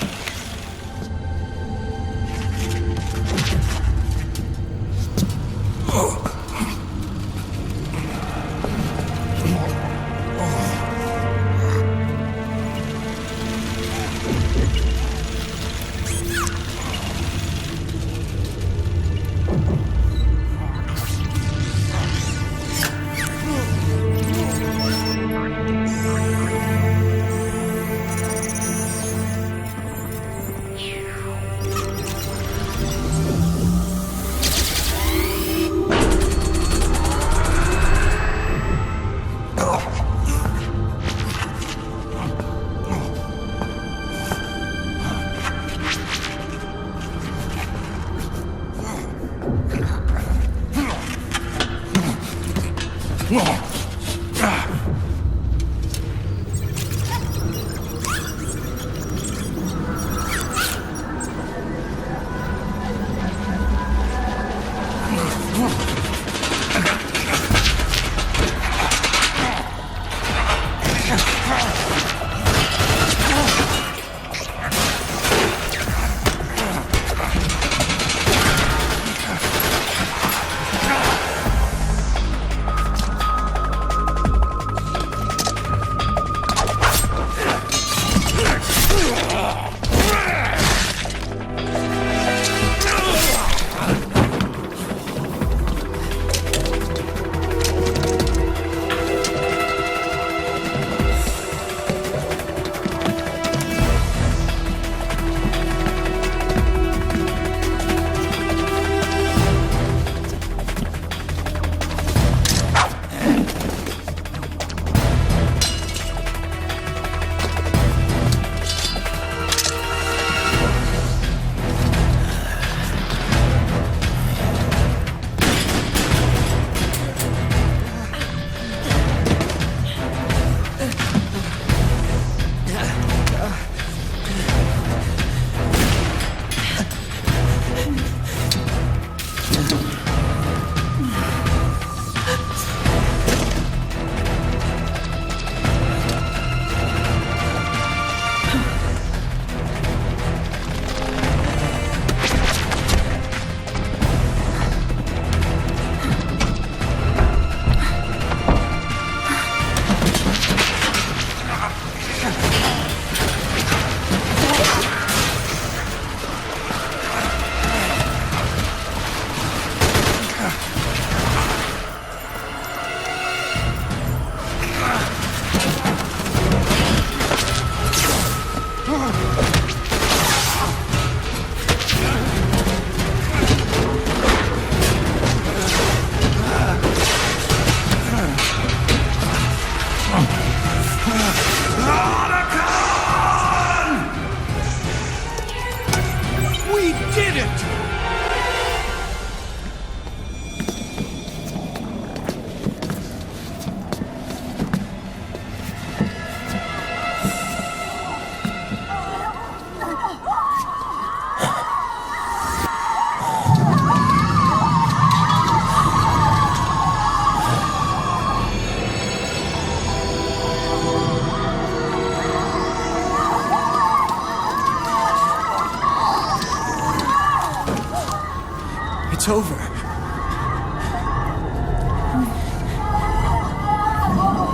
It's over.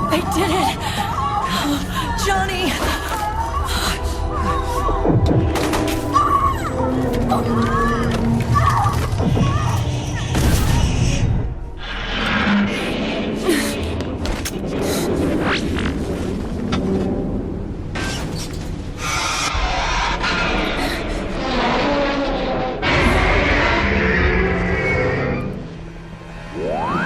They did it! Johnny! Yeah.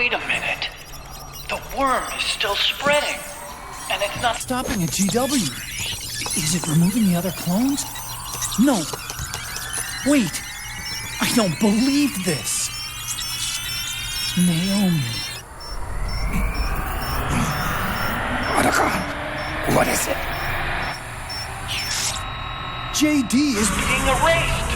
Wait a minute. The worm is still spreading. And it's not stopping at GW. Is it removing the other clones? No. Wait. I don't believe this. Naomi. Otacon, what is it? JD is being erased.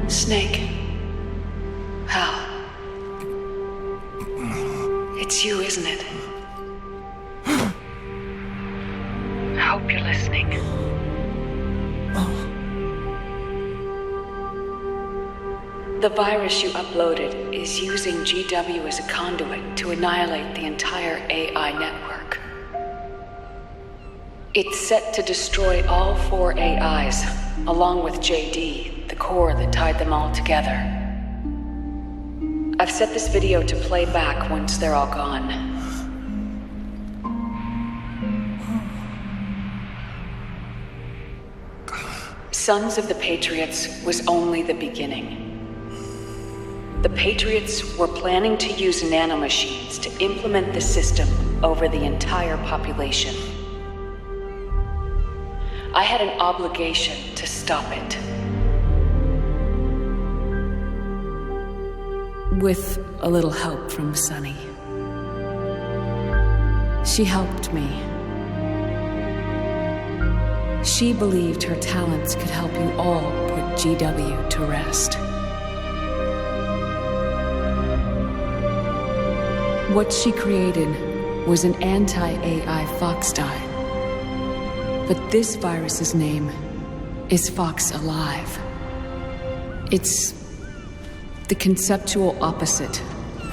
Snake. Hal. It's you, isn't it? I hope you're listening. The virus you uploaded is using GW as a conduit to annihilate the entire AI network. It's set to destroy all 4 AIs, along with JD, the core that tied them all together. I've set this video to play back once they're all gone. Sons of the Patriots was only the beginning. The Patriots were planning to use nanomachines to implement the system over the entire population. I had an obligation to stop it. With a little help from Sunny. She helped me. She believed her talents could help you all put GW to rest. What she created was an anti-AI Fox dye. But this virus's name is Fox Alive. It's the conceptual opposite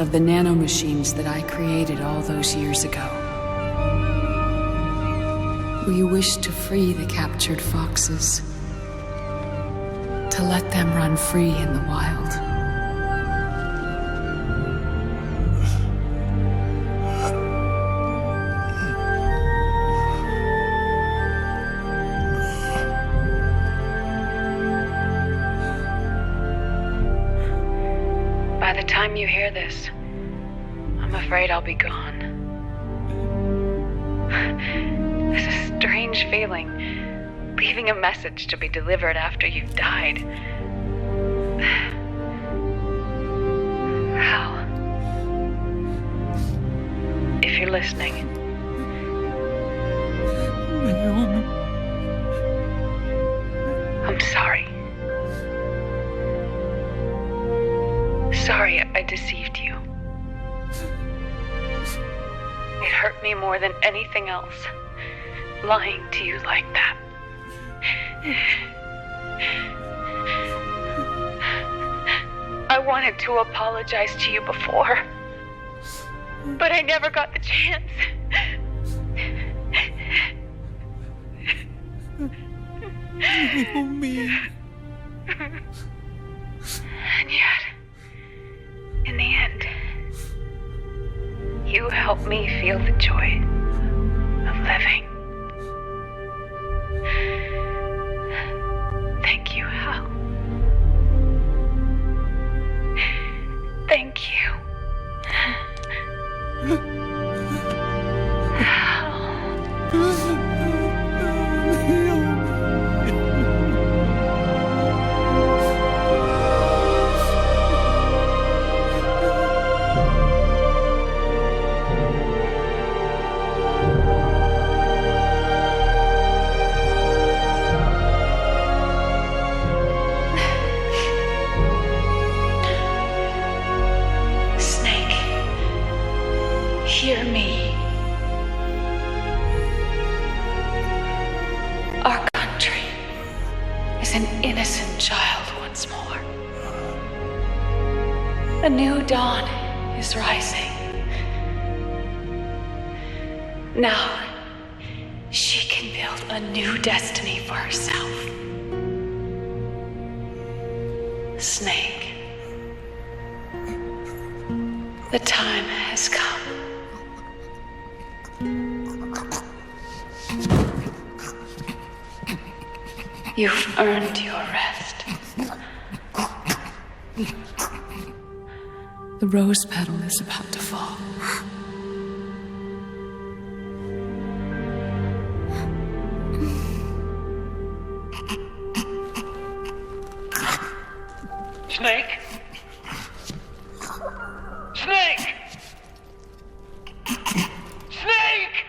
of the nanomachines that I created all those years ago. We wish to free the captured foxes, to let them run free in the wild. By the time you hear this, I'm afraid I'll be gone. It's a strange feeling, leaving a message to be delivered after you've died. Hal, if you're listening, I'm sorry. Sorry I deceived you. It hurt me more than anything else, lying to you like that. I wanted to apologize to you before, but I never got the chance. Naomi. And yet, in the end, you helped me feel the joy of living. Thank you, Hal. Thank you. Hear me. Our country is an innocent child once more. A new dawn is rising. Now, she can build a new destiny for herself. Snake. The time has come. You've earned your rest. The rose petal is about to fall. Snake? Snake! Snake!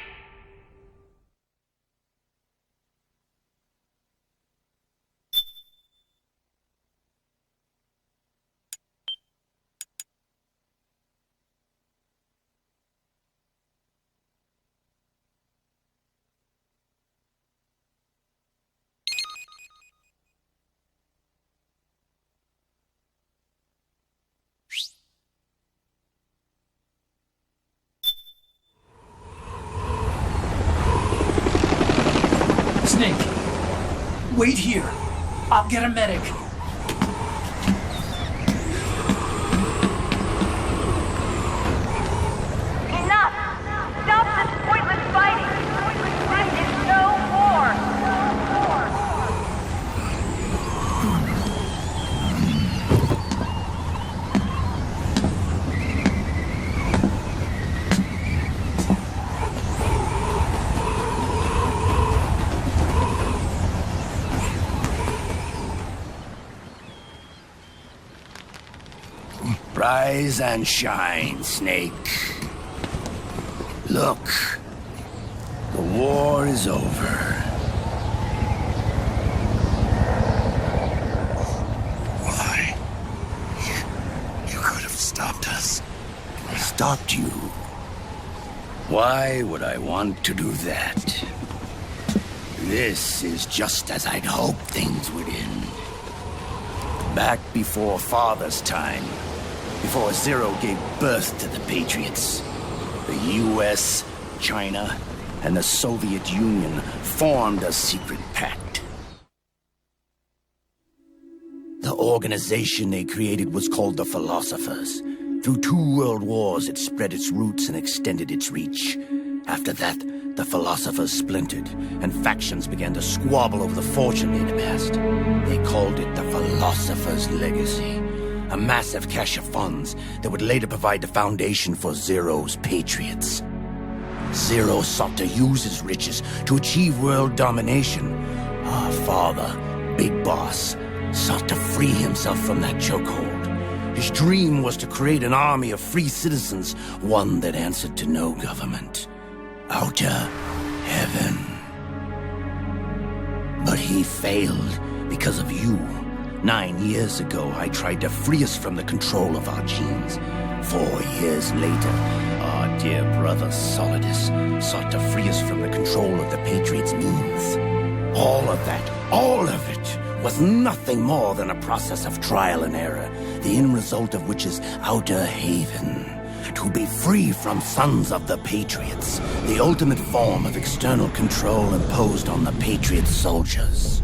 Snake, wait here. I'll get a medic. Enough! Stop this pointless fighting! This is no war! Rise and shine, Snake. Look, the war is over. Why? You could have stopped us. Stopped you? Why would I want to do that? This is just as I'd hoped things would end. Back before Father's time, before Zero gave birth to the Patriots, the US, China, and the Soviet Union formed a secret pact. The organization they created was called the Philosophers. Through 2 world wars, it spread its roots and extended its reach. After that, the Philosophers splintered, and factions began to squabble over the fortune they'd amassed. They called it the Philosopher's Legacy, a massive cache of funds that would later provide the foundation for Zero's Patriots. Zero sought to use his riches to achieve world domination. Our father, Big Boss, sought to free himself from that chokehold. His dream was to create an army of free citizens, one that answered to no government. Outer heaven. But he failed because of you. 9 years ago, I tried to free us from the control of our genes. 4 years later, our dear brother Solidus sought to free us from the control of the Patriots' means. All of it, was nothing more than a process of trial and error, the end result of which is Outer Haven. To be free from sons of the Patriots, the ultimate form of external control imposed on the Patriot soldiers.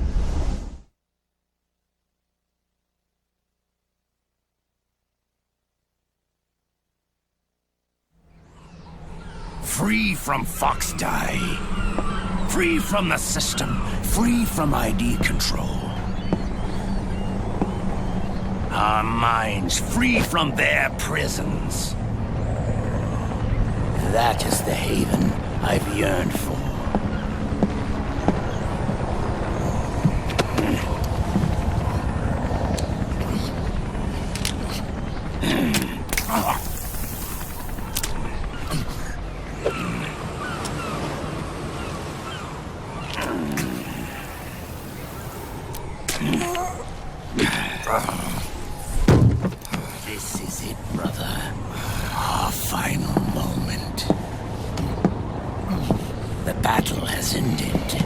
Free from Foxdie. Free from the system. Free from ID control. Our minds free from their prisons. That is the haven I've yearned for. This is it, brother. Our final moment. The battle has ended,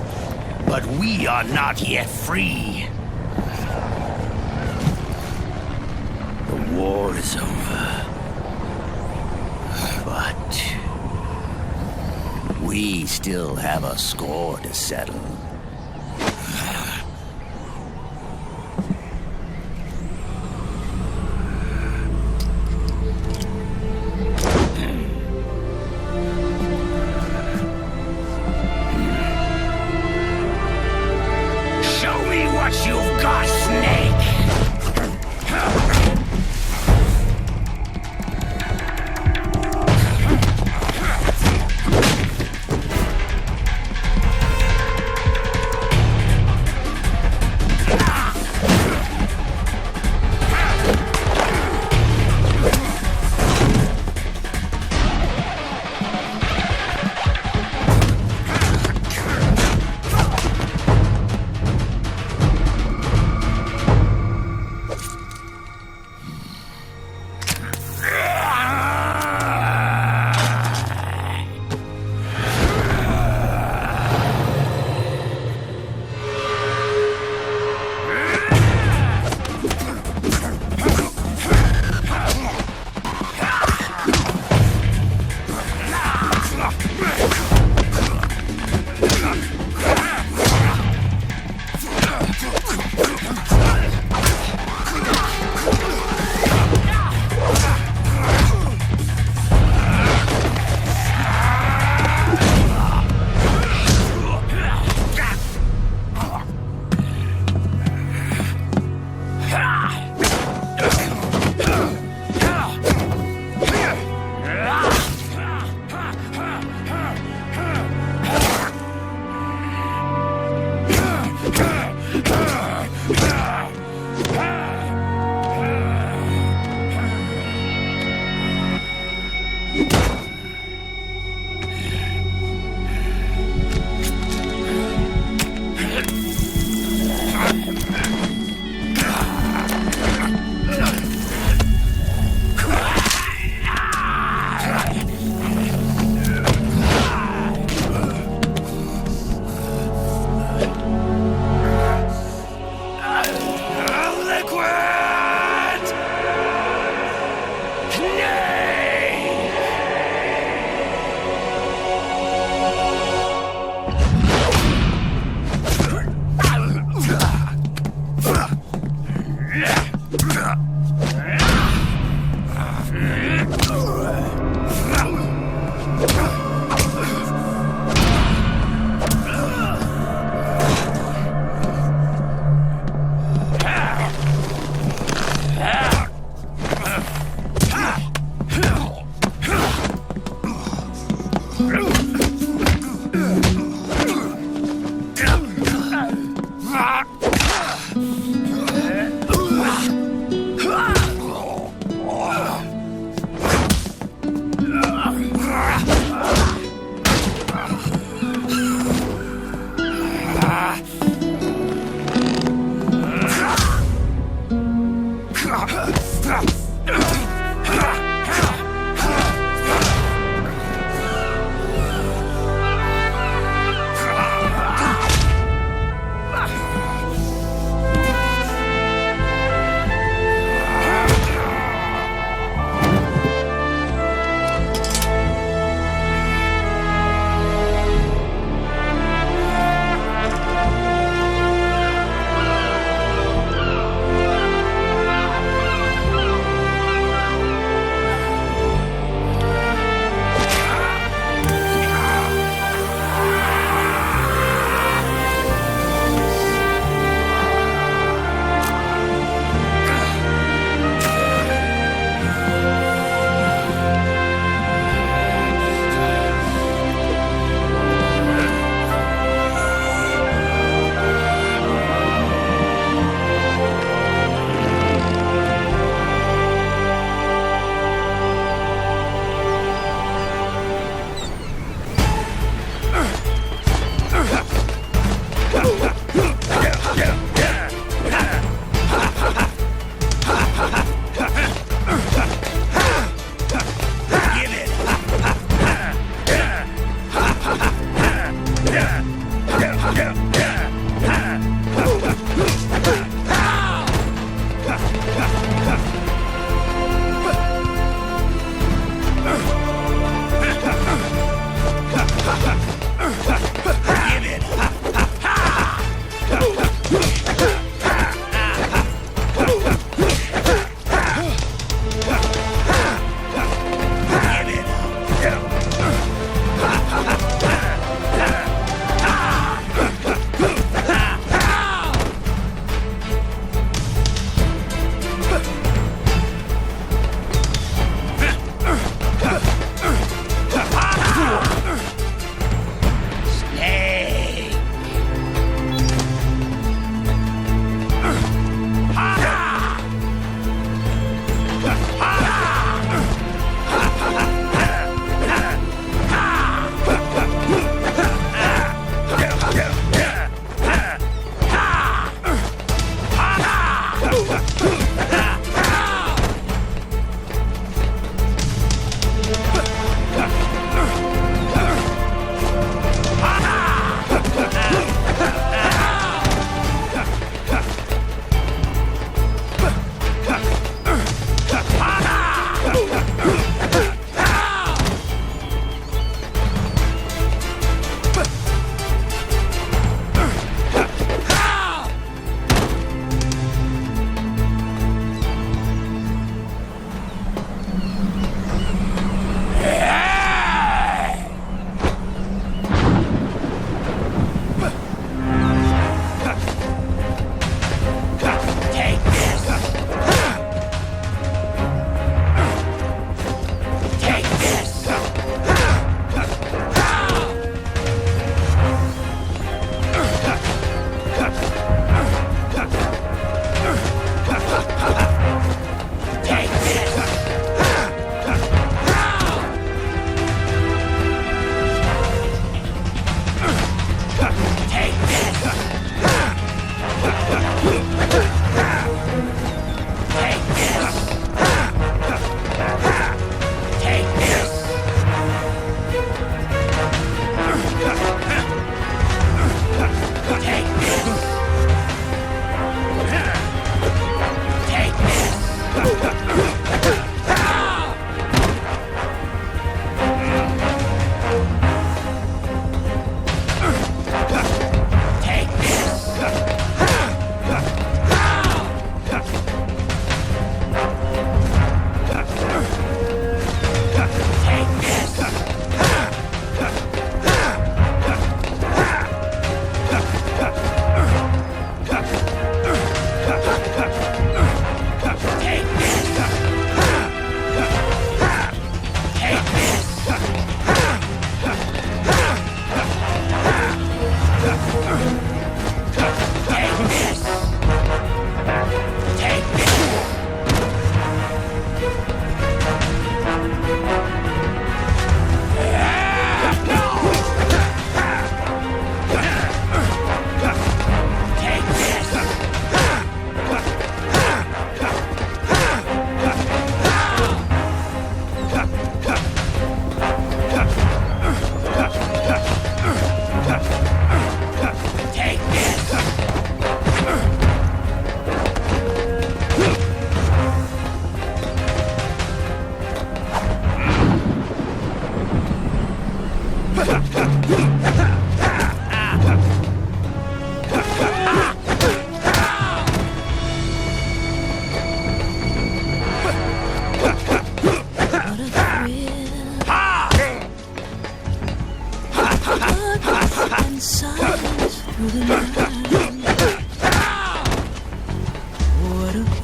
but we are not yet free. The war is over, but we still have a score to settle.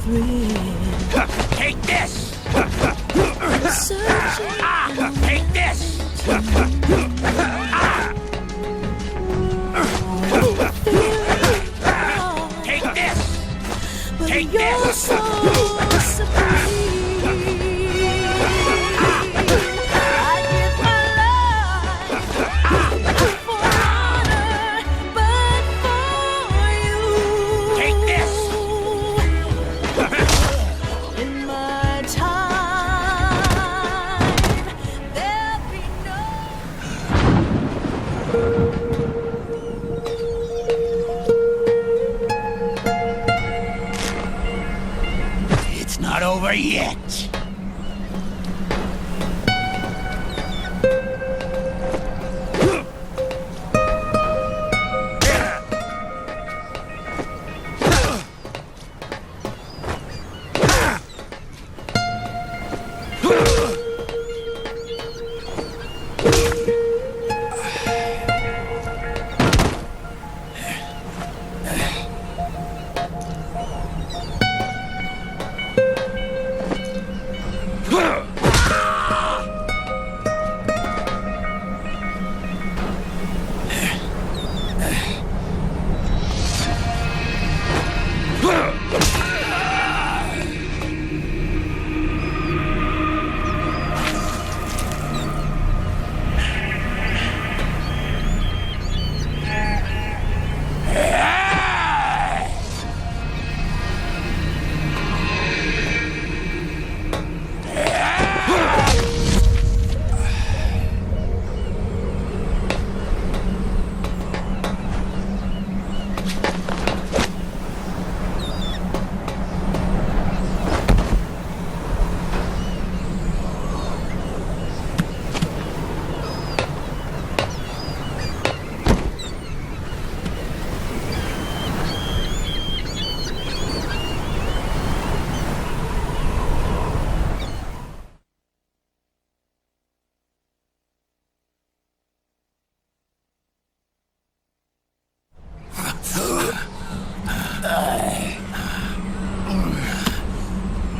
Take this! Take this! Take this! Take this! Not over yet.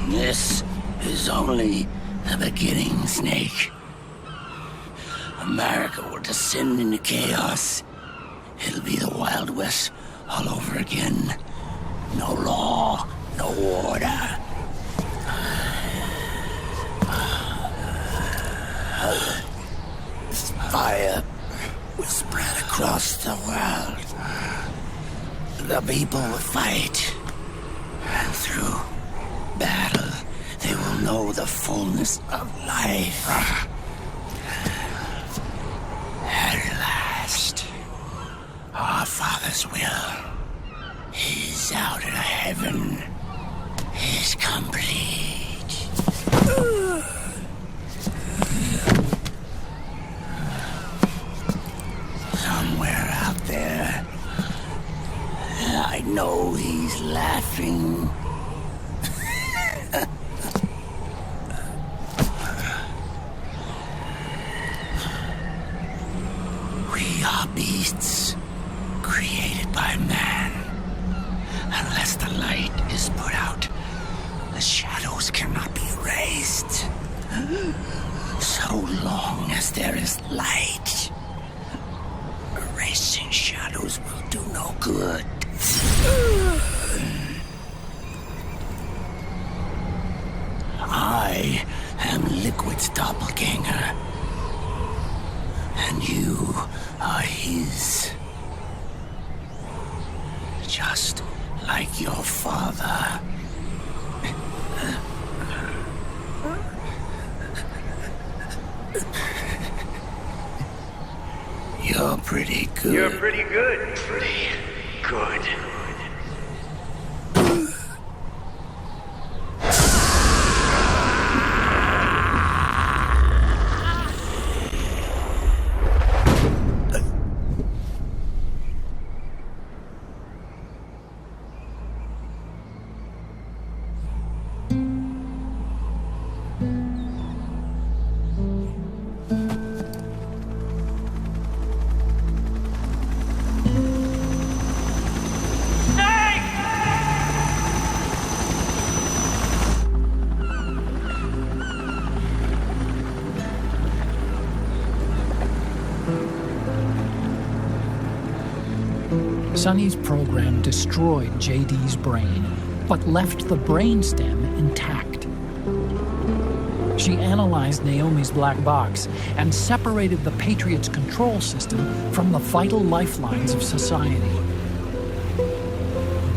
This is only the beginning, Snake. America will descend into chaos. It'll be the Wild West all over again. No law, no order. Fire will spread across the world. The people will fight. And through battle, they will know the fullness of life. At last, our Father's will is out of heaven, is complete. Somewhere out there, I know he's laughing. We are beasts created by man. Unless the light is put out, the shadows cannot be erased. So long as there is light, erasing shadows will do no good. I am Liquid's doppelganger, and you are his. Just like your father. You're pretty good. You're pretty good. Pretty good. Sonny's program destroyed JD's brain, but left the brainstem intact. She analyzed Naomi's black box and separated the Patriot's control system from the vital lifelines of society.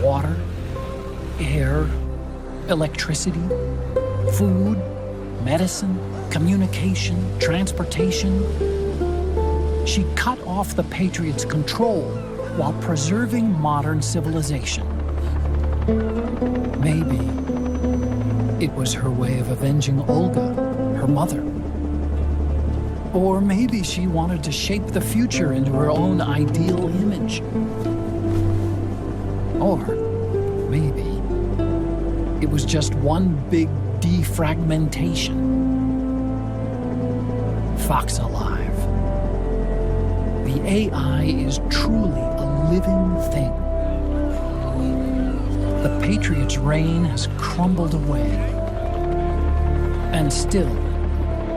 Water, air, electricity, food, medicine, communication, transportation. She cut off the Patriot's control while preserving modern civilization. Maybe it was her way of avenging Olga, her mother. Or maybe she wanted to shape the future into her own ideal image. Or maybe it was just one big defragmentation. Fox Alive. The AI is truly a living thing. The Patriot's reign has crumbled away. And still,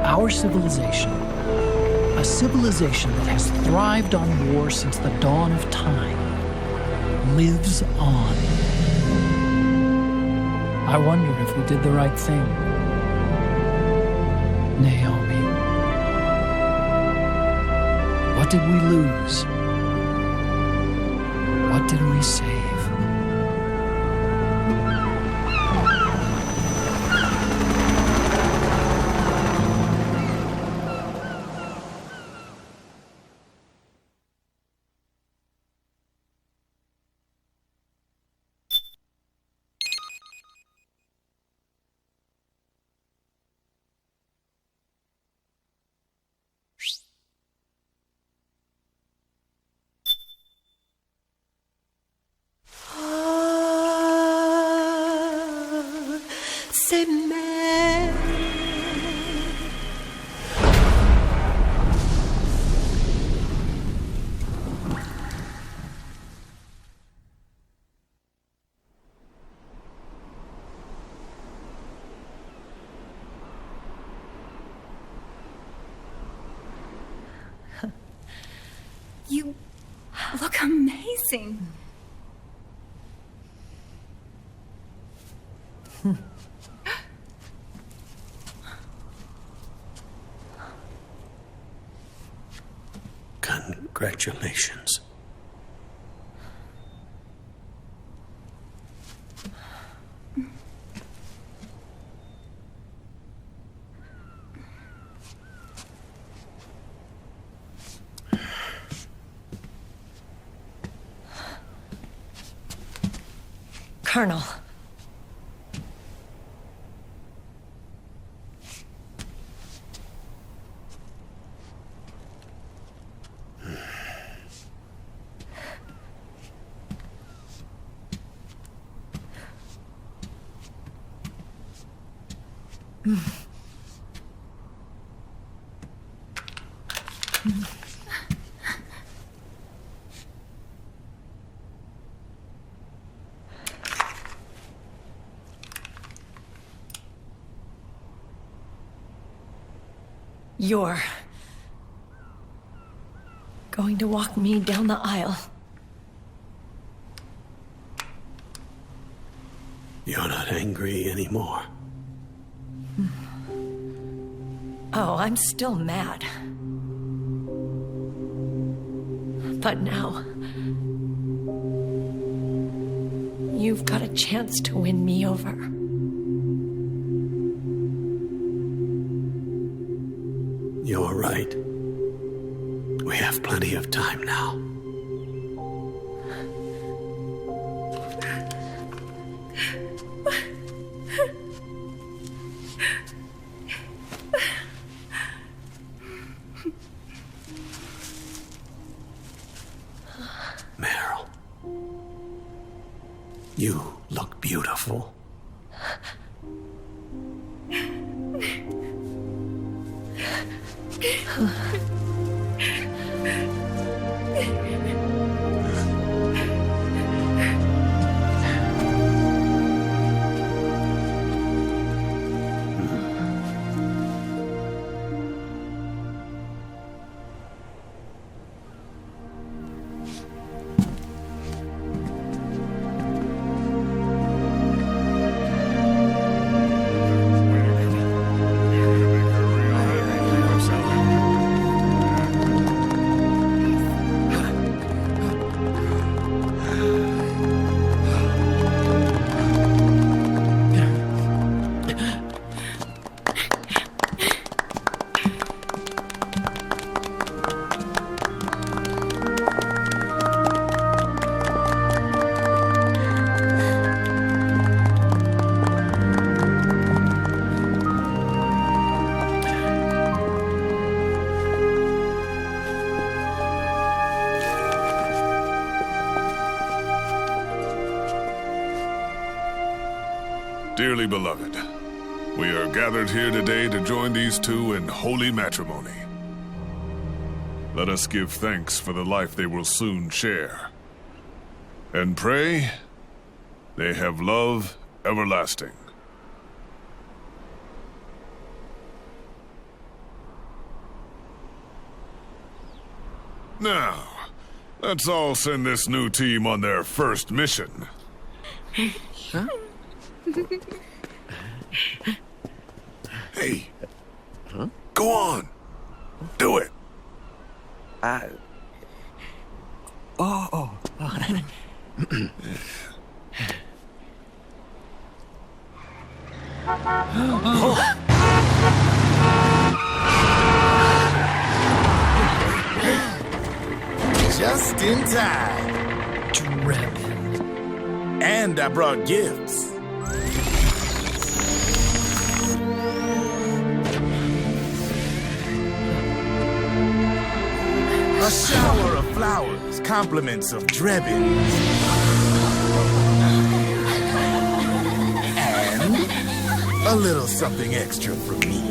our civilization, a civilization that has thrived on war since the dawn of time, lives on. I wonder if we did the right thing. Naomi. What did we lose? What did we save? You look amazing. Congratulations. Colonel. You're going to walk me down the aisle. You're not angry anymore. Oh, I'm still mad. But now, you've got a chance to win me over. You're right. We have plenty of time now. Meryl, you look beautiful. Dearly beloved, we are gathered here today to join these two in holy matrimony. Let us give thanks for the life they will soon share, and pray they have love everlasting. Now, let's all send this new team on their first mission. Huh? Hey. Huh? Go on. Do it. Just in time. Drebin. And I brought gifts. A shower of flowers, compliments of Drebin. And a little something extra from me.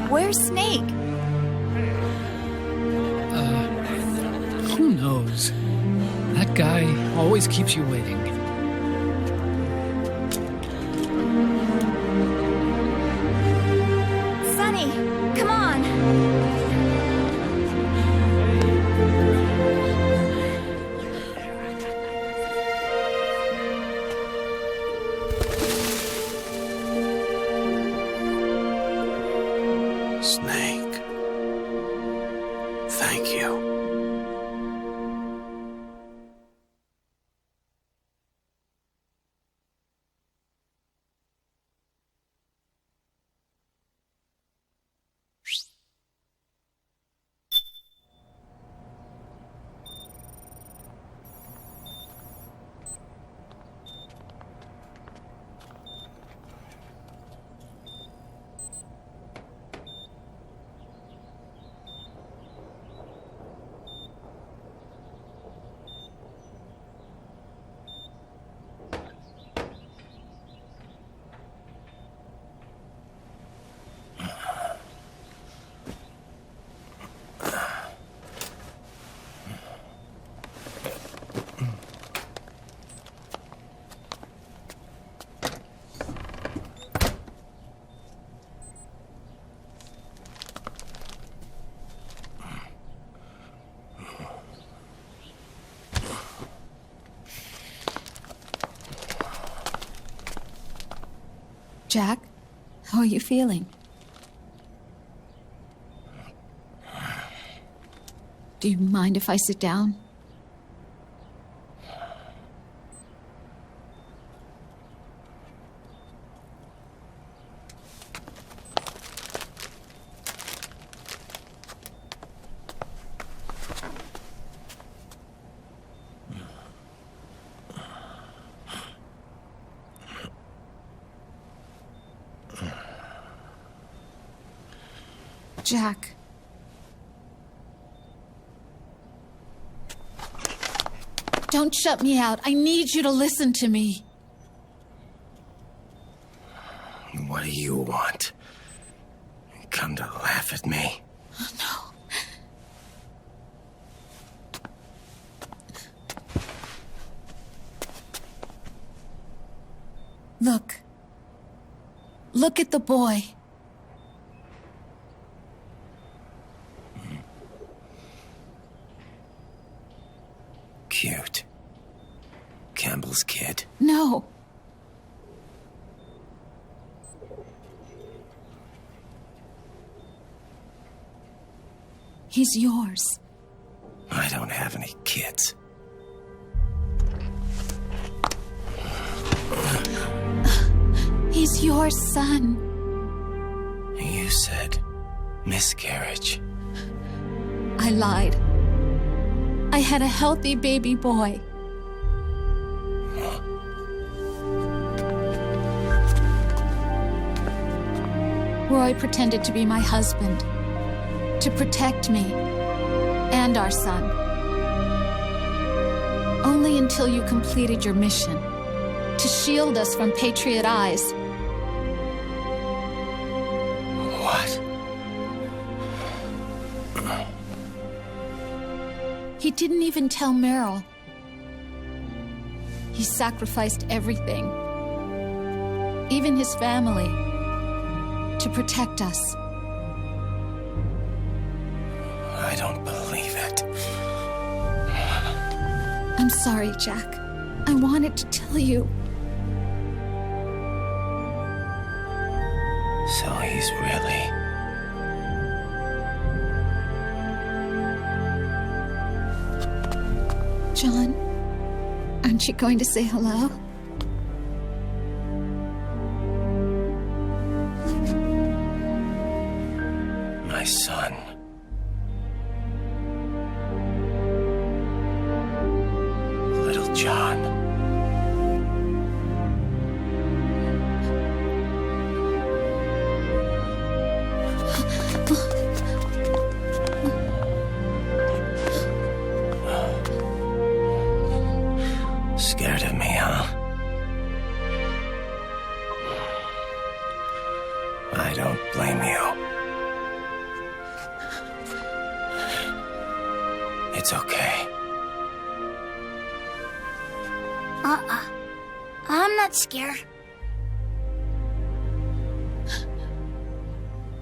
Where's Snake? Who knows? That guy always keeps you waiting. Sunny, come on. Snake. Thank you. Jack, how are you feeling? Do you mind if I sit down? Jack, Don't shut me out. I need you to listen to me. What do you want? Come to laugh at me? No. Look. Look at the boy. Cute. Campbell's kid. No. He's yours. I don't have any kids. He's your son. You said miscarriage. I lied. I had a healthy baby boy. Roy pretended to be my husband, to protect me and our son. Only until you completed your mission, to shield us from Patriot eyes. What? He didn't even tell Meryl. He sacrificed everything, even his family, to protect us. I don't believe it. I'm sorry, Jack. I wanted to tell you. So he's really... John, aren't you going to say hello? My son. Little John. Scared of me, huh? I don't blame you. It's okay. I'm not scared.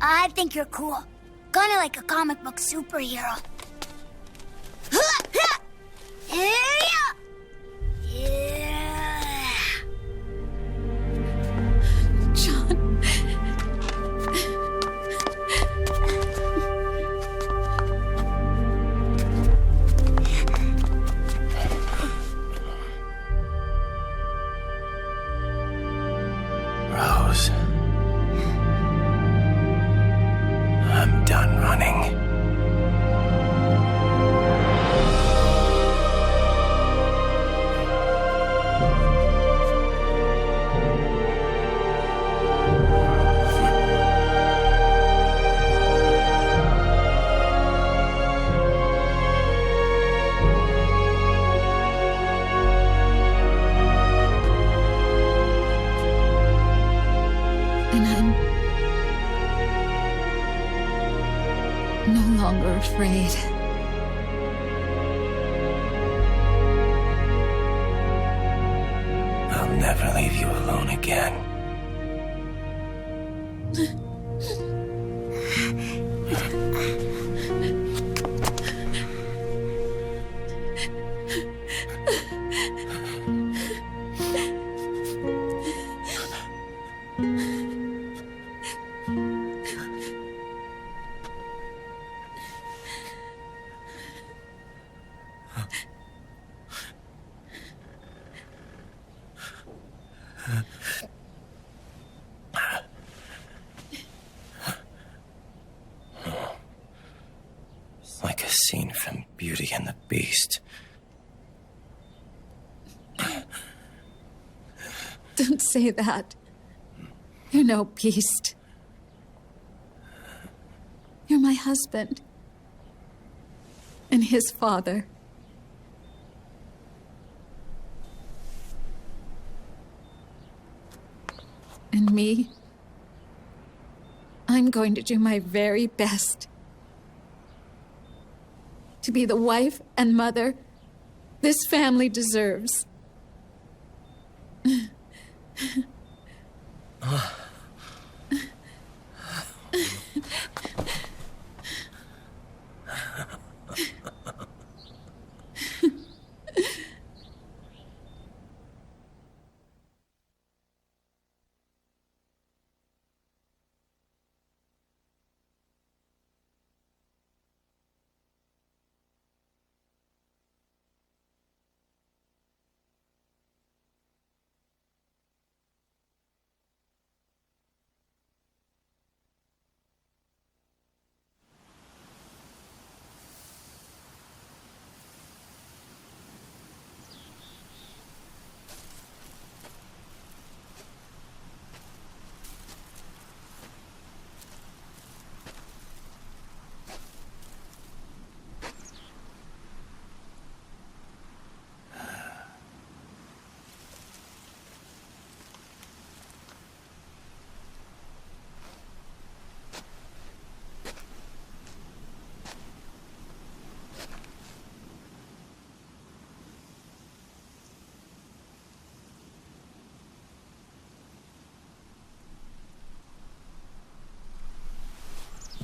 I think you're cool. Kinda like a comic book superhero. John. Rose. I'm done running. And I'm no longer afraid. I'll never leave you alone again. Like a scene from Beauty and the Beast. Don't say that. You're no beast. You're my husband. And his father. and me. I'm going to do my very best to be the wife and mother this family deserves.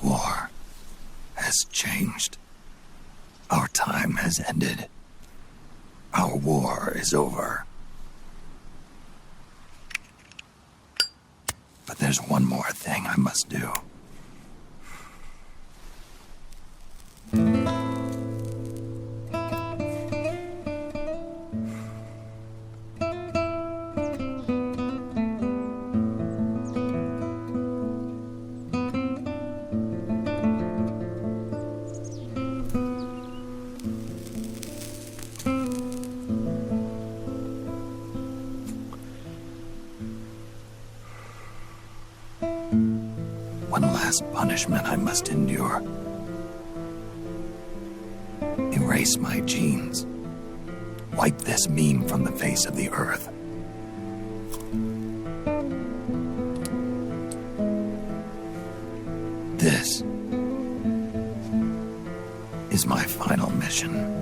War has changed. Our time has ended. Our war is over. But there's one more thing I must do. One last punishment I must endure. Erase my genes. Wipe this meme from the face of the earth. This is my final mission.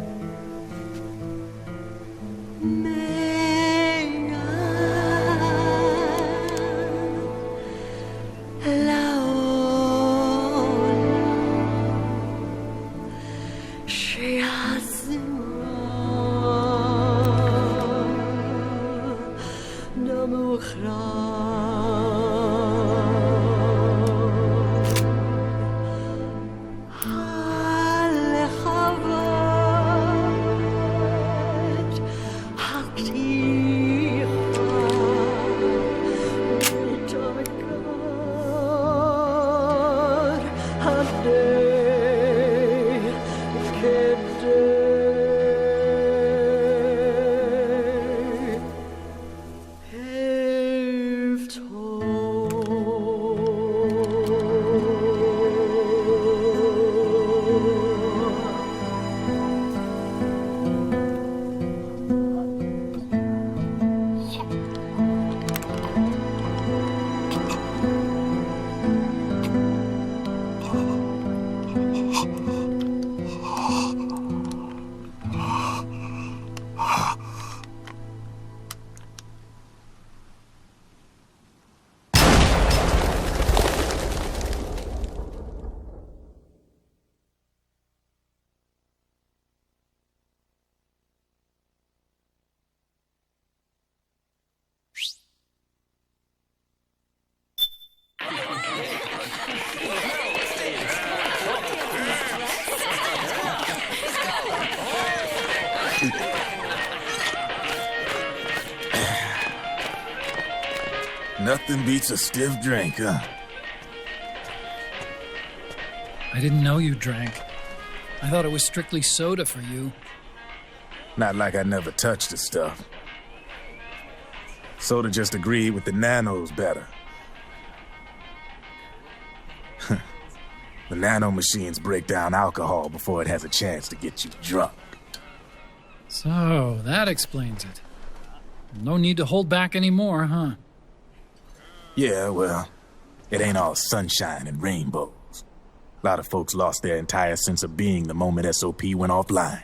Nothing beats a stiff drink, huh? I didn't know you drank. I thought it was strictly soda for you. Not like I never touched the stuff. Soda just agreed with the nanos better. The nano machines break down alcohol before it has a chance to get you drunk. So, that explains it. No need to hold back anymore, huh? Yeah, well, it ain't all sunshine and rainbows. A lot of folks lost their entire sense of being the moment SOP went offline.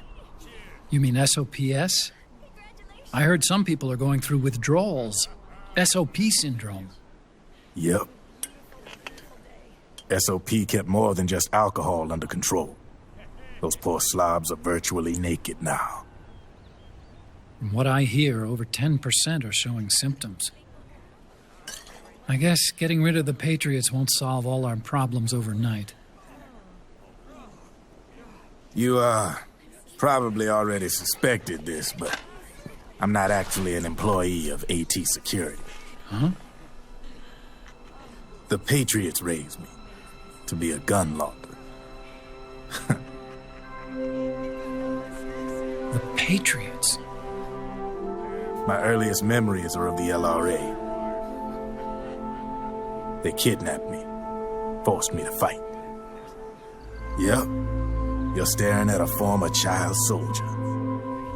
You mean SOPS? I heard some people are going through withdrawals. SOP syndrome. Yep. SOP kept more than just alcohol under control. Those poor slobs are virtually naked now. From what I hear, over 10% are showing symptoms. I guess getting rid of the Patriots won't solve all our problems overnight. You, probably already suspected this, but I'm not actually an employee of AT Security. Huh? The Patriots raised me to be a gun launder. The Patriots? My earliest memories are of the LRA. They kidnapped me, forced me to fight. Yep, you're staring at a former child soldier.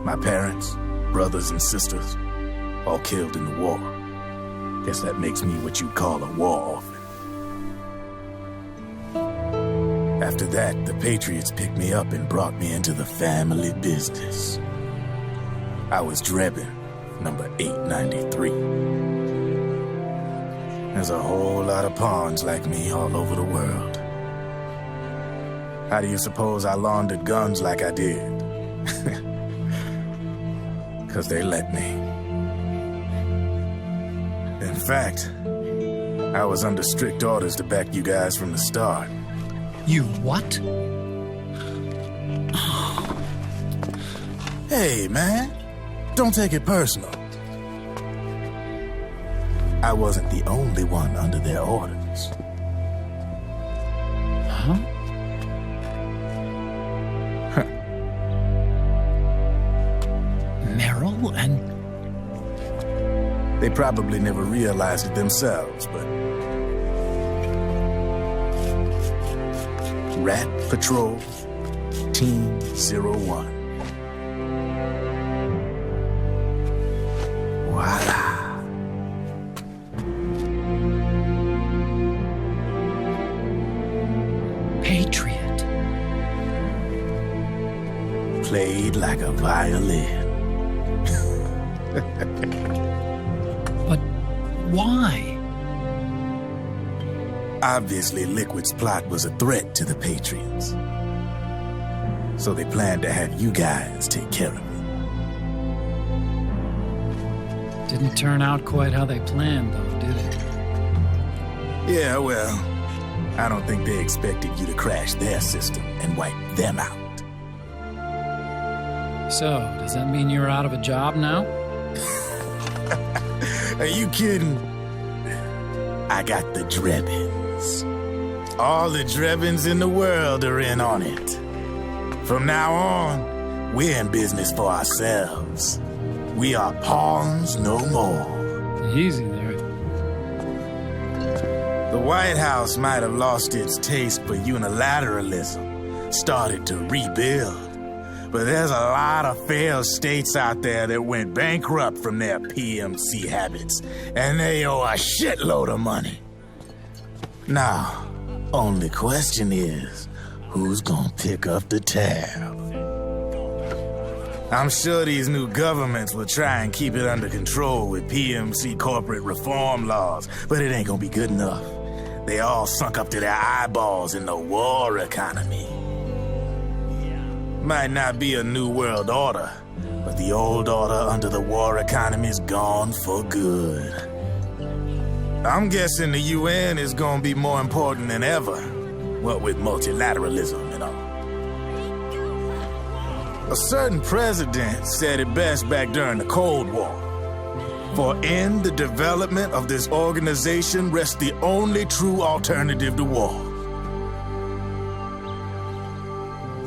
My parents, brothers and sisters, all killed in the war. Guess that makes me what you'd call a war orphan. After that, the Patriots picked me up and brought me into the family business. I was Drebin, number 893. There's a whole lot of pawns like me all over the world. How do you suppose I laundered guns like I did? 'Cause they let me. In fact, I was under strict orders to back you guys from the start. You what? Hey, man. Don't take it personal. I wasn't the only one under their orders. Huh? Meryl and... They probably never realized it themselves, but... Rat Patrol, Team 01. Voila. Patriot. Played like a violin. But why? Obviously, Liquid's plot was a threat to the Patriots. So they planned to have you guys take care of it. Didn't turn out quite how they planned, though, did it? Yeah, well, I don't think they expected you to crash their system and wipe them out. So, does that mean you're out of a job now? Are you kidding? I got the Drebins. All the Drebins in the world are in on it. From now on, we're in business for ourselves. We are pawns no more. Easy there. The White House might have lost its taste for unilateralism, started to rebuild. But there's a lot of failed states out there that went bankrupt from their PMC habits, and they owe a shitload of money. Now, only question is, who's gonna pick up the tab? I'm sure these new governments will try and keep it under control with PMC corporate reform laws, but it ain't gonna be good enough. They all sunk up to their eyeballs in the war economy. Might not be a new world order, but the old order under the war economy's gone for good. I'm guessing the UN is gonna be more important than ever, what with multilateralism and all. A certain president said it best back during the Cold War. For in the development of this organization rests the only true alternative to war.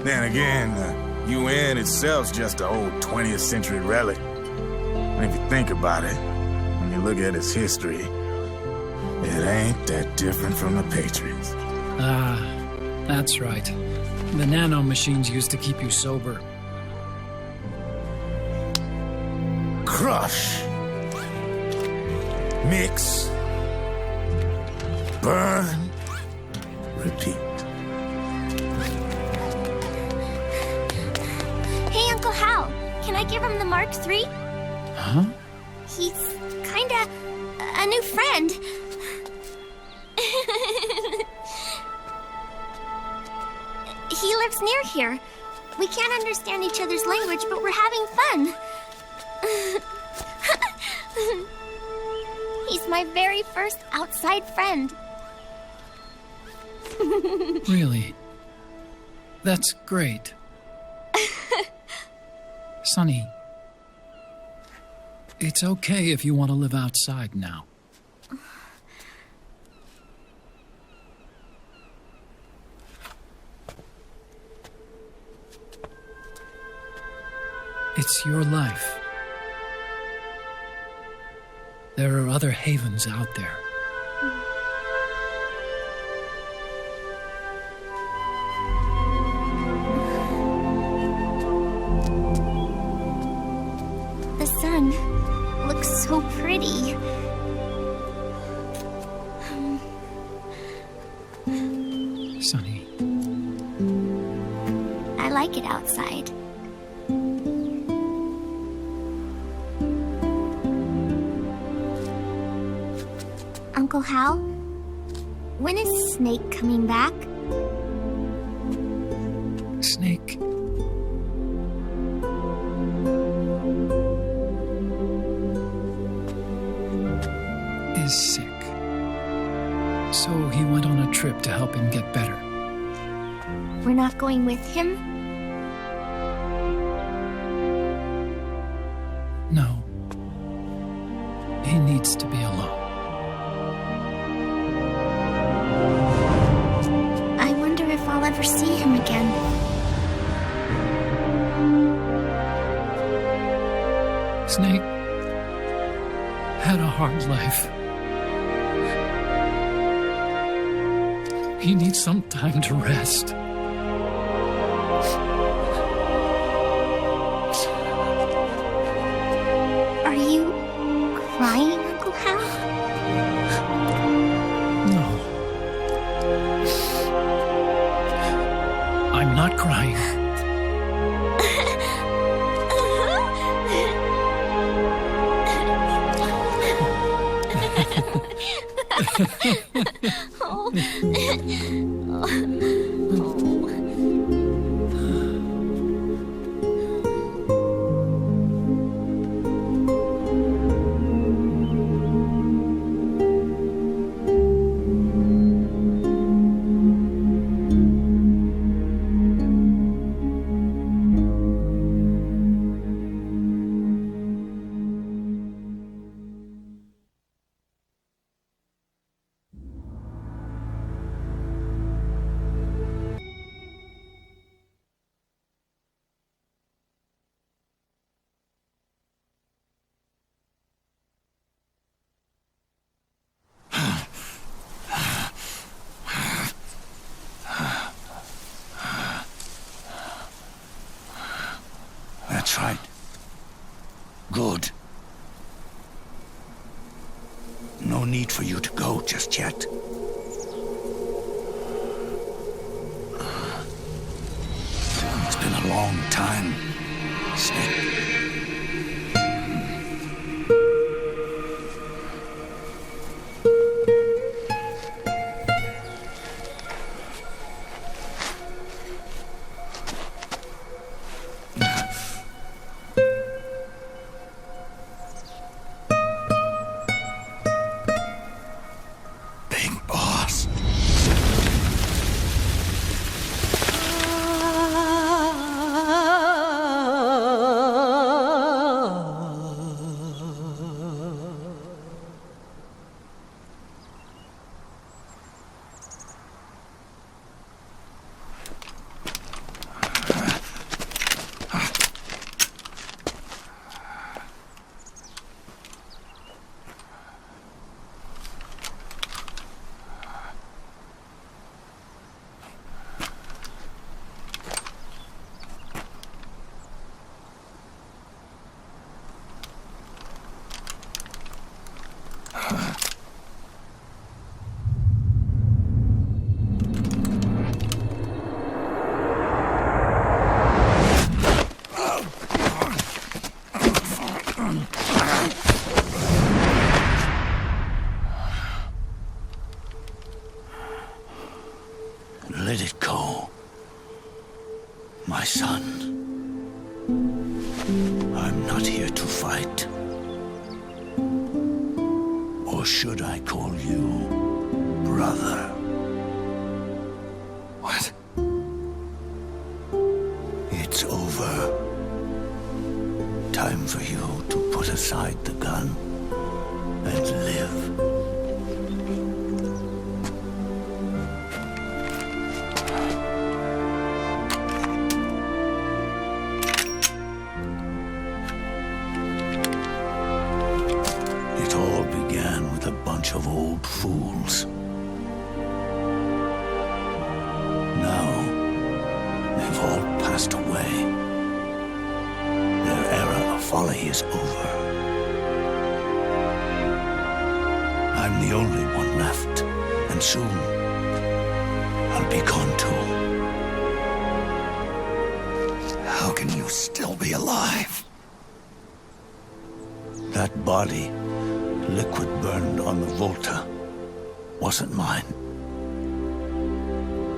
Then again, the UN itself's just an old 20th century relic. And if you think about it, when you look at its history, it ain't that different from the Patriots. Ah, that's right. The nano machines used to keep you sober. Crush. Mix. burn, repeat. Hey, Uncle Hal, can I give him the Mark III? Huh? He's kinda a new friend. He lives near here. We can't understand each other's language, but we're having fun. He's my very first outside friend. Really? That's great. Sonny, it's okay if you want to live outside now. It's your life. There are other havens out there. The sun looks so pretty. Sonny. I like it outside. Uncle Hal, when is Snake coming back? Snake. Is sick. So he went on a trip to help him get better. We're not going with him? No. He needs to be alone. I wonder if I'll ever see him again. Snake had a hard life. He needs some time to rest. Are you crying, Uncle Hal? No. I'm not crying. That's right. Good. No need for you to go just yet. It's been a long time, Snake. I'm not here to fight. Or should I call you brother? What? It's over. Time for you to put aside the gun and live. It all began with a bunch of old fools. Now, they've all passed away. Their era of folly is over. I'm the only one left, and soon I'll be gone too. How can you still be alive? That body, liquid burned on the Volta, wasn't mine.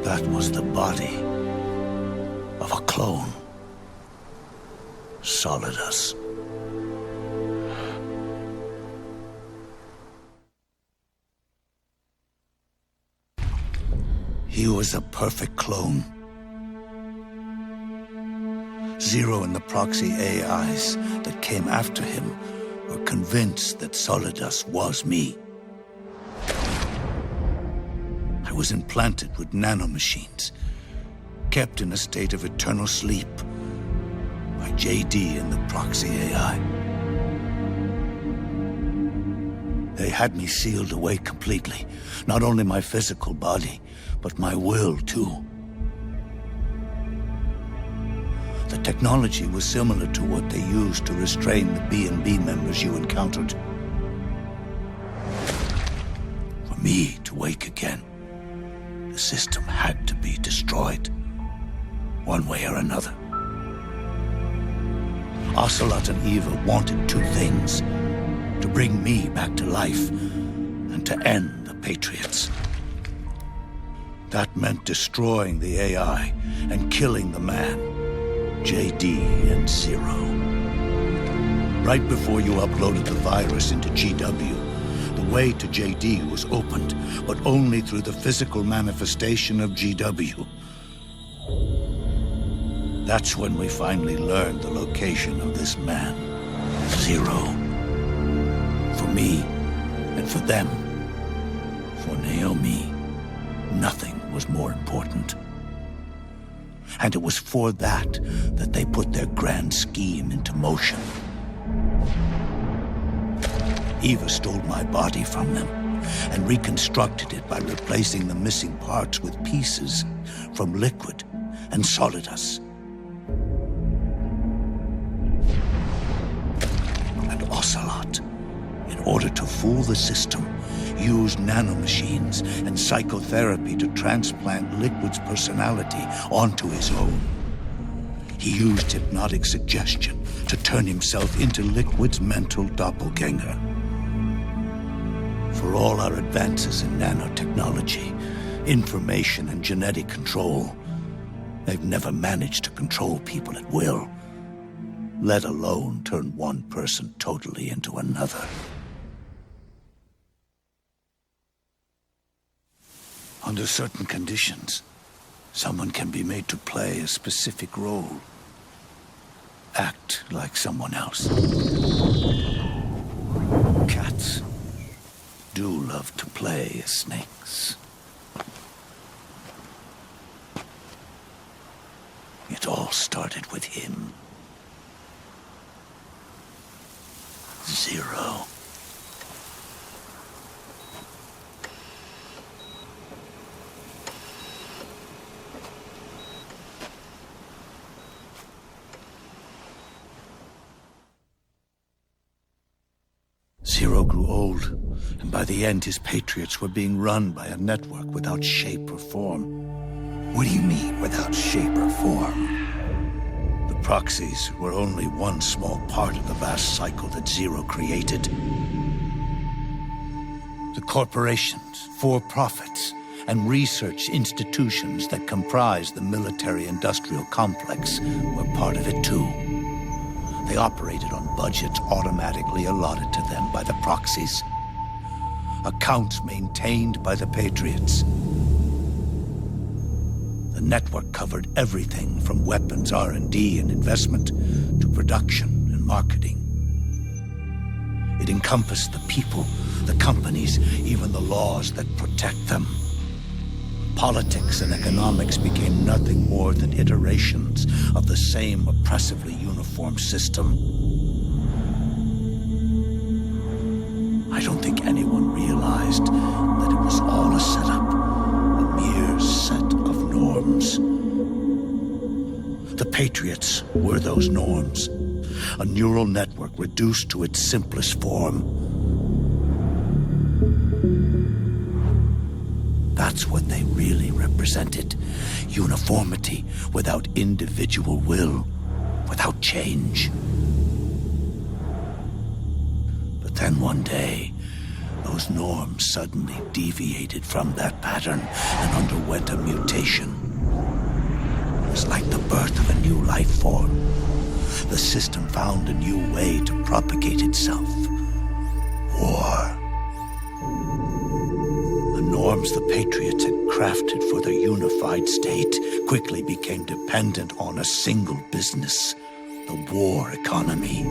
That was the body of a clone. Solidus. He was a perfect clone. Zero and the proxy AIs that came after him were convinced that Solidus was me. I was implanted with nanomachines, kept in a state of eternal sleep by JD and the proxy AI. They had me sealed away completely, not only my physical body, but my will too. The technology was similar to what they used to restrain the B&B members you encountered. For me to wake again, the system had to be destroyed, one way or another. Ocelot and Eva wanted two things: to bring me back to life and to end the Patriots. That meant destroying the AI and killing the man, JD and Zero. Right before you uploaded the virus into GW, the way to JD was opened, but only through the physical manifestation of GW. That's when we finally learned the location of this man, Zero. For me, and for them, for Naomi, nothing was more important. And it was for that they put their grand scheme into motion. Eva stole my body from them and reconstructed it by replacing the missing parts with pieces from Liquid and Solidus. And Ocelot, in order to fool the system, used nanomachines and psychotherapy to transplant Liquid's personality onto his own. He used hypnotic suggestion to turn himself into Liquid's mental doppelganger. For all our advances in nanotechnology, information and genetic control, they've never managed to control people at will, let alone turn one person totally into another. Under certain conditions, someone can be made to play a specific role. Act like someone else. Cats do love to play as snakes. It all started with him. Zero. Zero grew old, and by the end his Patriots were being run by a network without shape or form. What do you mean, without shape or form? The proxies were only one small part of the vast cycle that Zero created. The corporations, for-profits, and research institutions that comprise the military-industrial complex were part of it too. They They operated on budgets automatically allotted to them by the proxies. Accounts maintained by the Patriots. The network covered everything from weapons R&D and investment to production and marketing. It encompassed the people, the companies, even the laws that protect them. Politics and economics became nothing more than iterations of the same oppressively uniform system. I don't think anyone realized that it was all a setup, a mere set of norms. The Patriots were those norms, a neural network reduced to its simplest form. That's what they really represented. Uniformity without individual will, without change. But then one day, those norms suddenly deviated from that pattern and underwent a mutation. It was like the birth of a new life form. The system found a new way to propagate itself. War. The norms the Patriots had crafted for their unified state quickly became dependent on a single business, the war economy.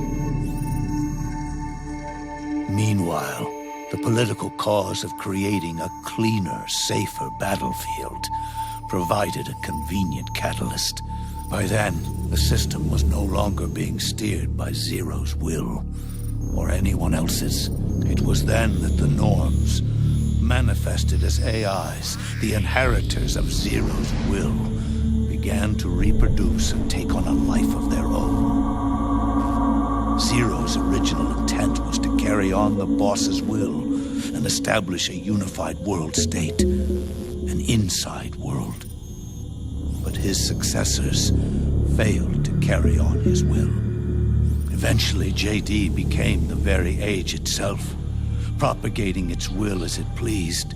Meanwhile, the political cause of creating a cleaner, safer battlefield provided a convenient catalyst. By then, the system was no longer being steered by Zero's will, or anyone else's. It was then that the norms, manifested as AIs, the inheritors of Zero's will, began to reproduce and take on a life of their own. Zero's original intent was to carry on the boss's will and establish a unified world state, an inside world. But his successors failed to carry on his will. Eventually, JD became the very age itself, propagating its will as it pleased,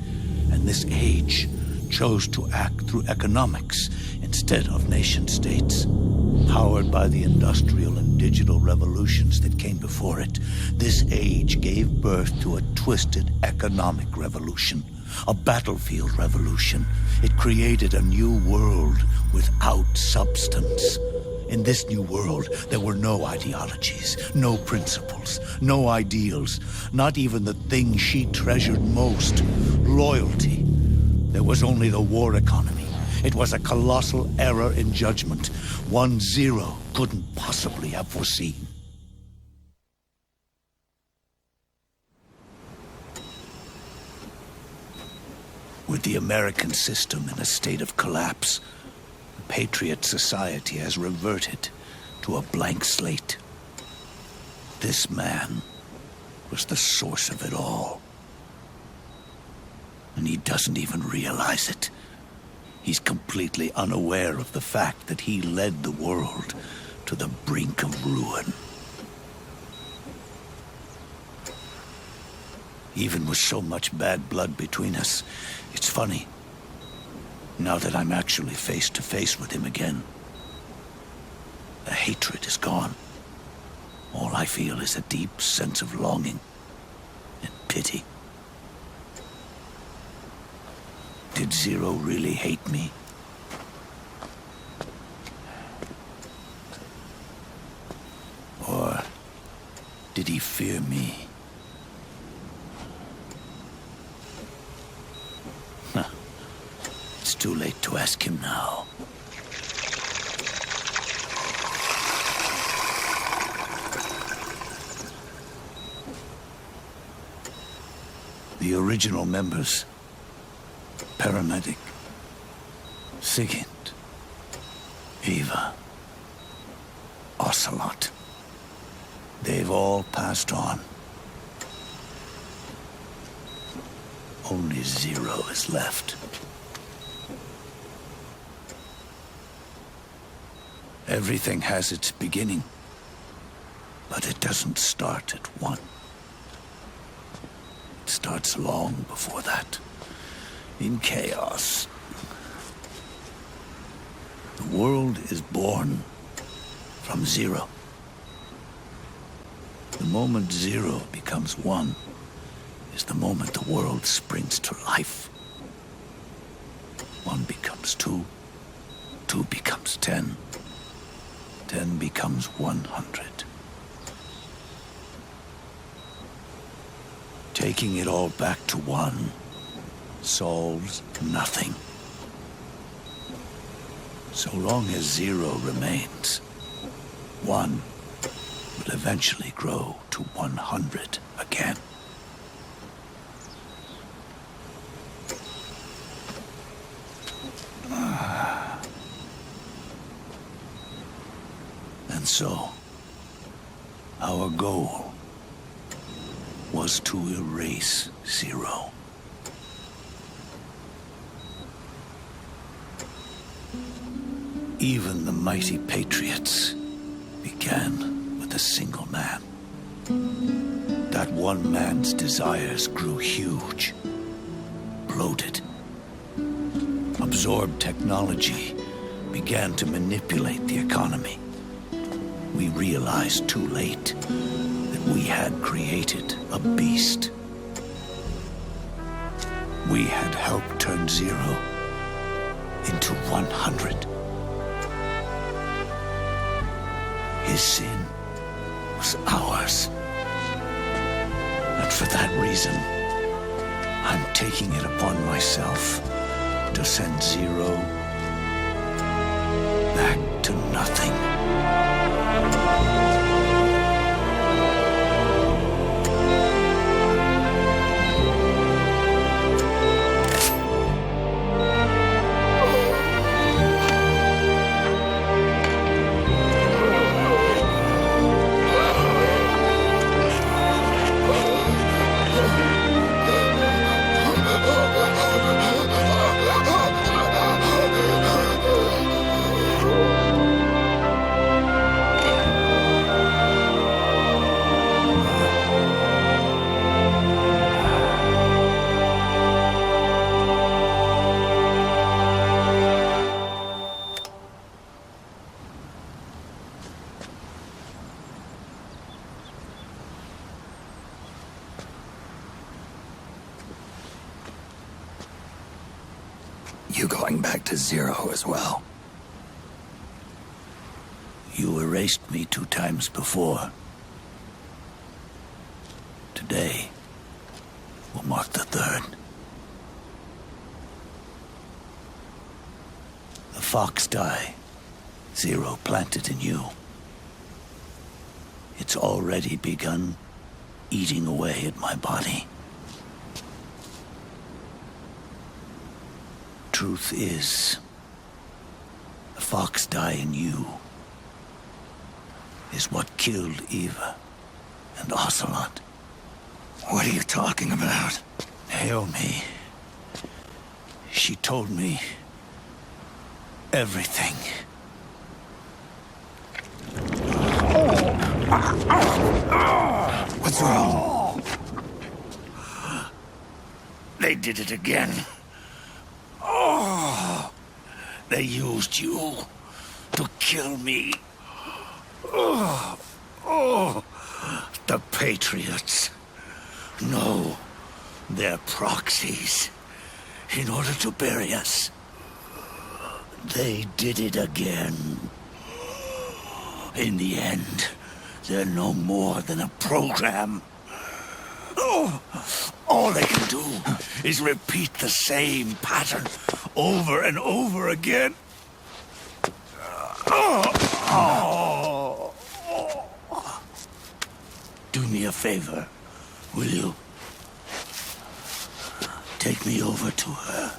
and this age chose to act through economics instead of nation-states. Powered by the industrial and digital revolutions that came before it, this age gave birth to a twisted economic revolution, a battlefield revolution. It created a new world without substance. In this new world, there were no ideologies, no principles, no ideals, not even the thing she treasured most, loyalty. There was only the war economy. It was a colossal error in judgment, one Zero couldn't possibly have foreseen. With the American system in a state of collapse, the Patriot Society has reverted to a blank slate. This man was the source of it all. And he doesn't even realize it. He's completely unaware of the fact that he led the world to the brink of ruin. Even with so much bad blood between us, it's funny. Now that I'm actually face to face with him again, the hatred is gone. All I feel is a deep sense of longing and pity. Did Zero really hate me? Or did he fear me? It's too late to ask him now. The original members, Paramedic, Sigint, Eva, Ocelot, they've all passed on. Only Zero is left. Everything has its beginning, but it doesn't start at one. It starts long before that, in chaos. The world is born from Zero. The moment 0 becomes 1 is the moment the world springs to life. 1 becomes 2, 2 becomes 10, 10 becomes 100. Taking it all back to 1 solves nothing. So long as 0 remains, 1 will eventually grow to 100 again. And so, our goal was to erase 0. Even the mighty Patriots began with a single man. That one man's desires grew huge, bloated, absorbed technology, began to manipulate the economy. We realized too late that we had created a beast. We had helped turn 0 into 100. His sin was ours. And for that reason, I'm taking it upon myself to send 0 back to nothing. You going back to 0 as well? You erased me 2 times before. Today will mark the 3rd. The fox die 0 planted in you. It's already begun eating away at my body. Truth is, the fox die in you is what killed Eva and Ocelot. What are you talking about? Naomi. She told me everything. What's wrong? They did it again. They used you to kill me. The Patriots. No, they're proxies. In order to bury us. They did it again. In the end, they're no more than a program. All they can do is repeat the same pattern over and over again. Do me a favor, will you? Take me over to her.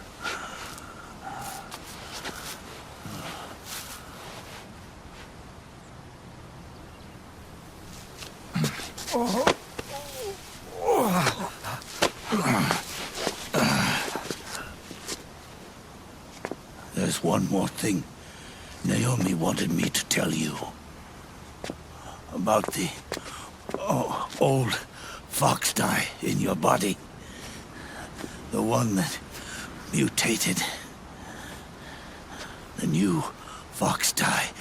There's one more thing Naomi wanted me to tell you. About the old fox die in your body. The one that mutated. The new fox die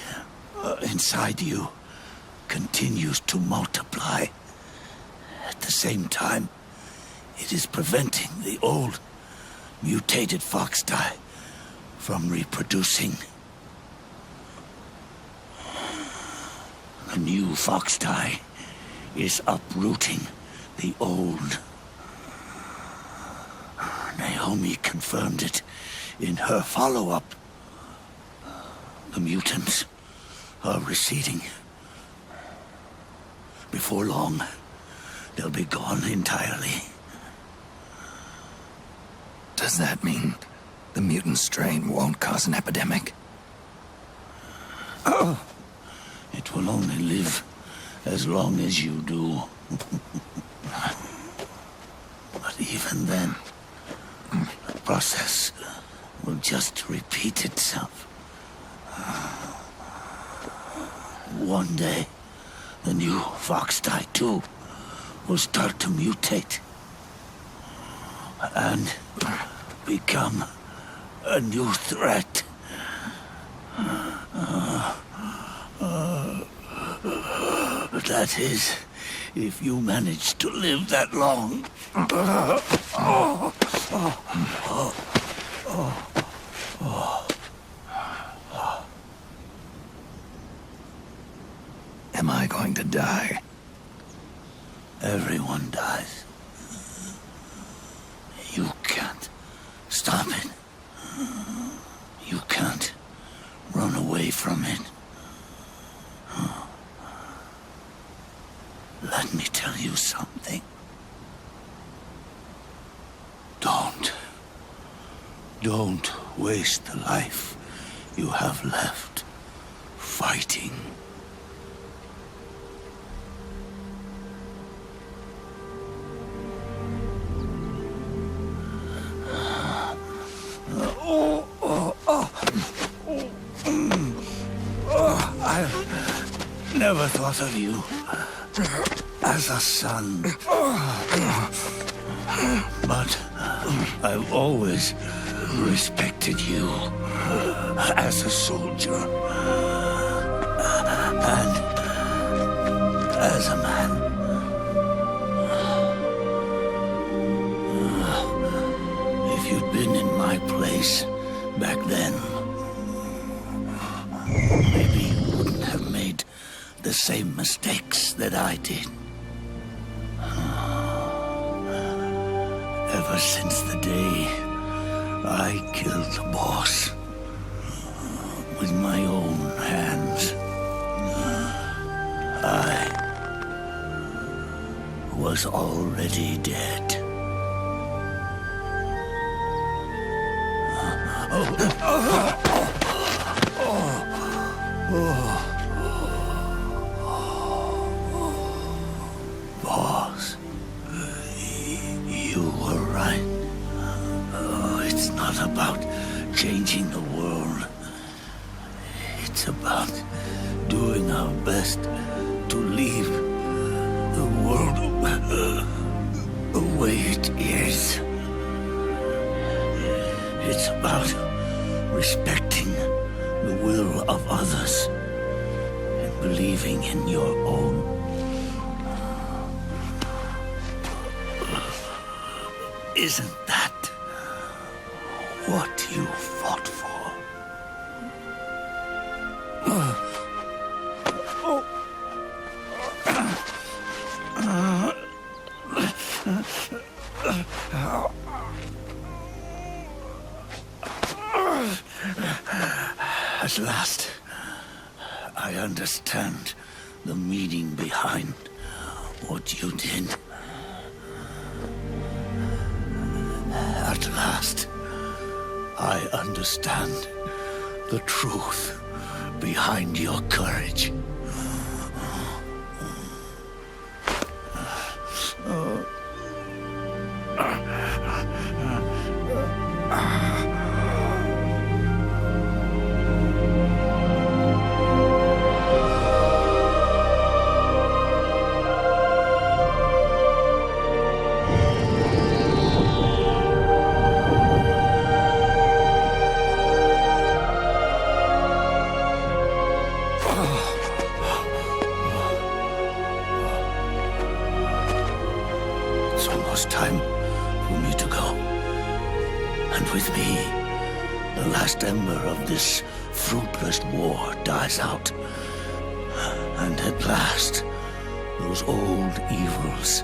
inside you continues to multiply. At the same time, it is preventing the old, mutated fox die from reproducing. The new fox die is uprooting the old. Naomi confirmed it in her follow-up. The mutants are receding. Before long, they'll be gone entirely. Does that mean the mutant strain won't cause an epidemic? Oh, it will only live as long as you do. But even then, the process will just repeat itself. One day, the new fox die too will start to mutate and become a new threat. That is, if you manage to live that long. Am I going to die? Everyone dies. You can't stop it. You can't run away from it. Let me tell you something. Don't waste the life you have left fighting. I've never thought of you as a son. But I've always respected you as a soldier and as a man. If you'd been in my place back then, maybe you wouldn't have made the same mistakes that I did. Ever since the day I killed the boss with my own hands, I was already dead. Boss, you were right. It's not about changing the world. It's about doing our best to leave the world the way it is. It's about respecting the will of others and believing in your own. Isn't that what you fought for? At last, I understand the meaning behind what you did. At last, I understand the truth behind your courage. It's almost time for me to go. And with me, the last ember of this fruitless war dies out. And at last, those old evils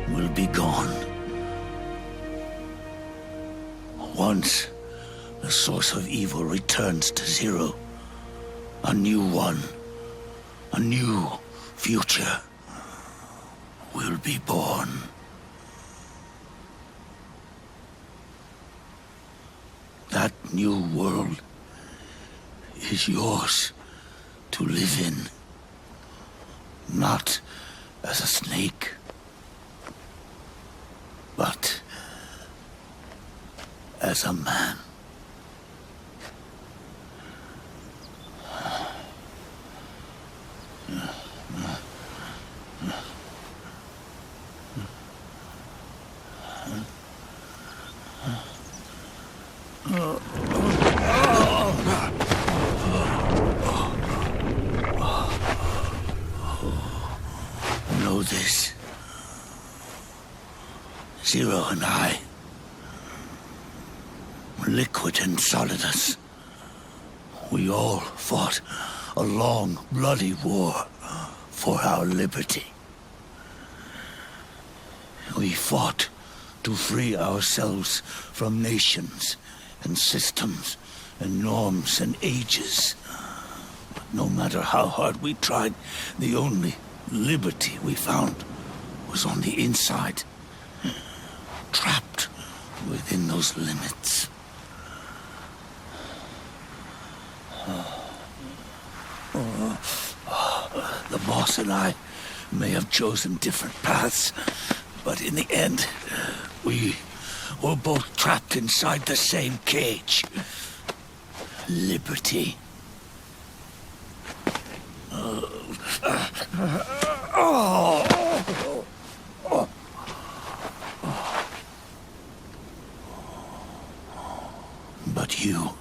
will be gone. Once the source of evil returns to zero, a new one, a new future will be born. That new world is yours to live in. Not as a snake, but as a man. Know this. Zero and I, Liquid and Solidus, we all fought a long, bloody war for our liberty. We fought to free ourselves from nations and systems and norms and ages. But no matter how hard we tried, the only liberty we found was on the inside, trapped within those limits. The boss and I may have chosen different paths, but in the end, we were both trapped inside the same cage. Liberty. But you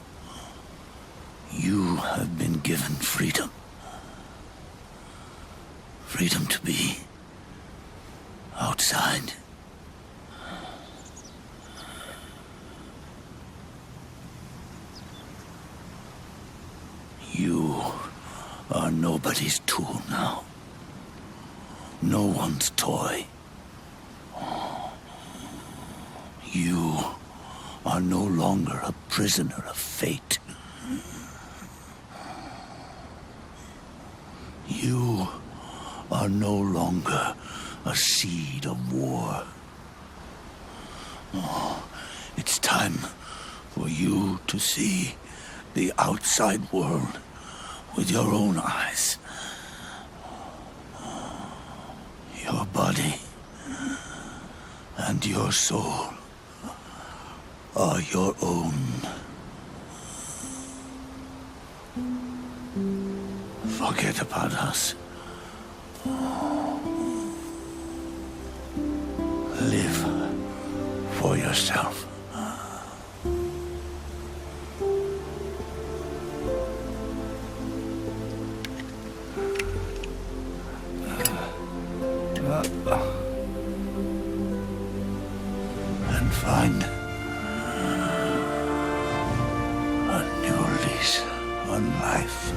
have been given freedom. Freedom to be outside. You are nobody's tool now. No one's toy. You are no longer a prisoner of fate. You are no longer a seed of war. It's time for you to see the outside world with your own eyes. Your body and your soul are your own. Forget about us. Live for yourself. And find a new lease on life.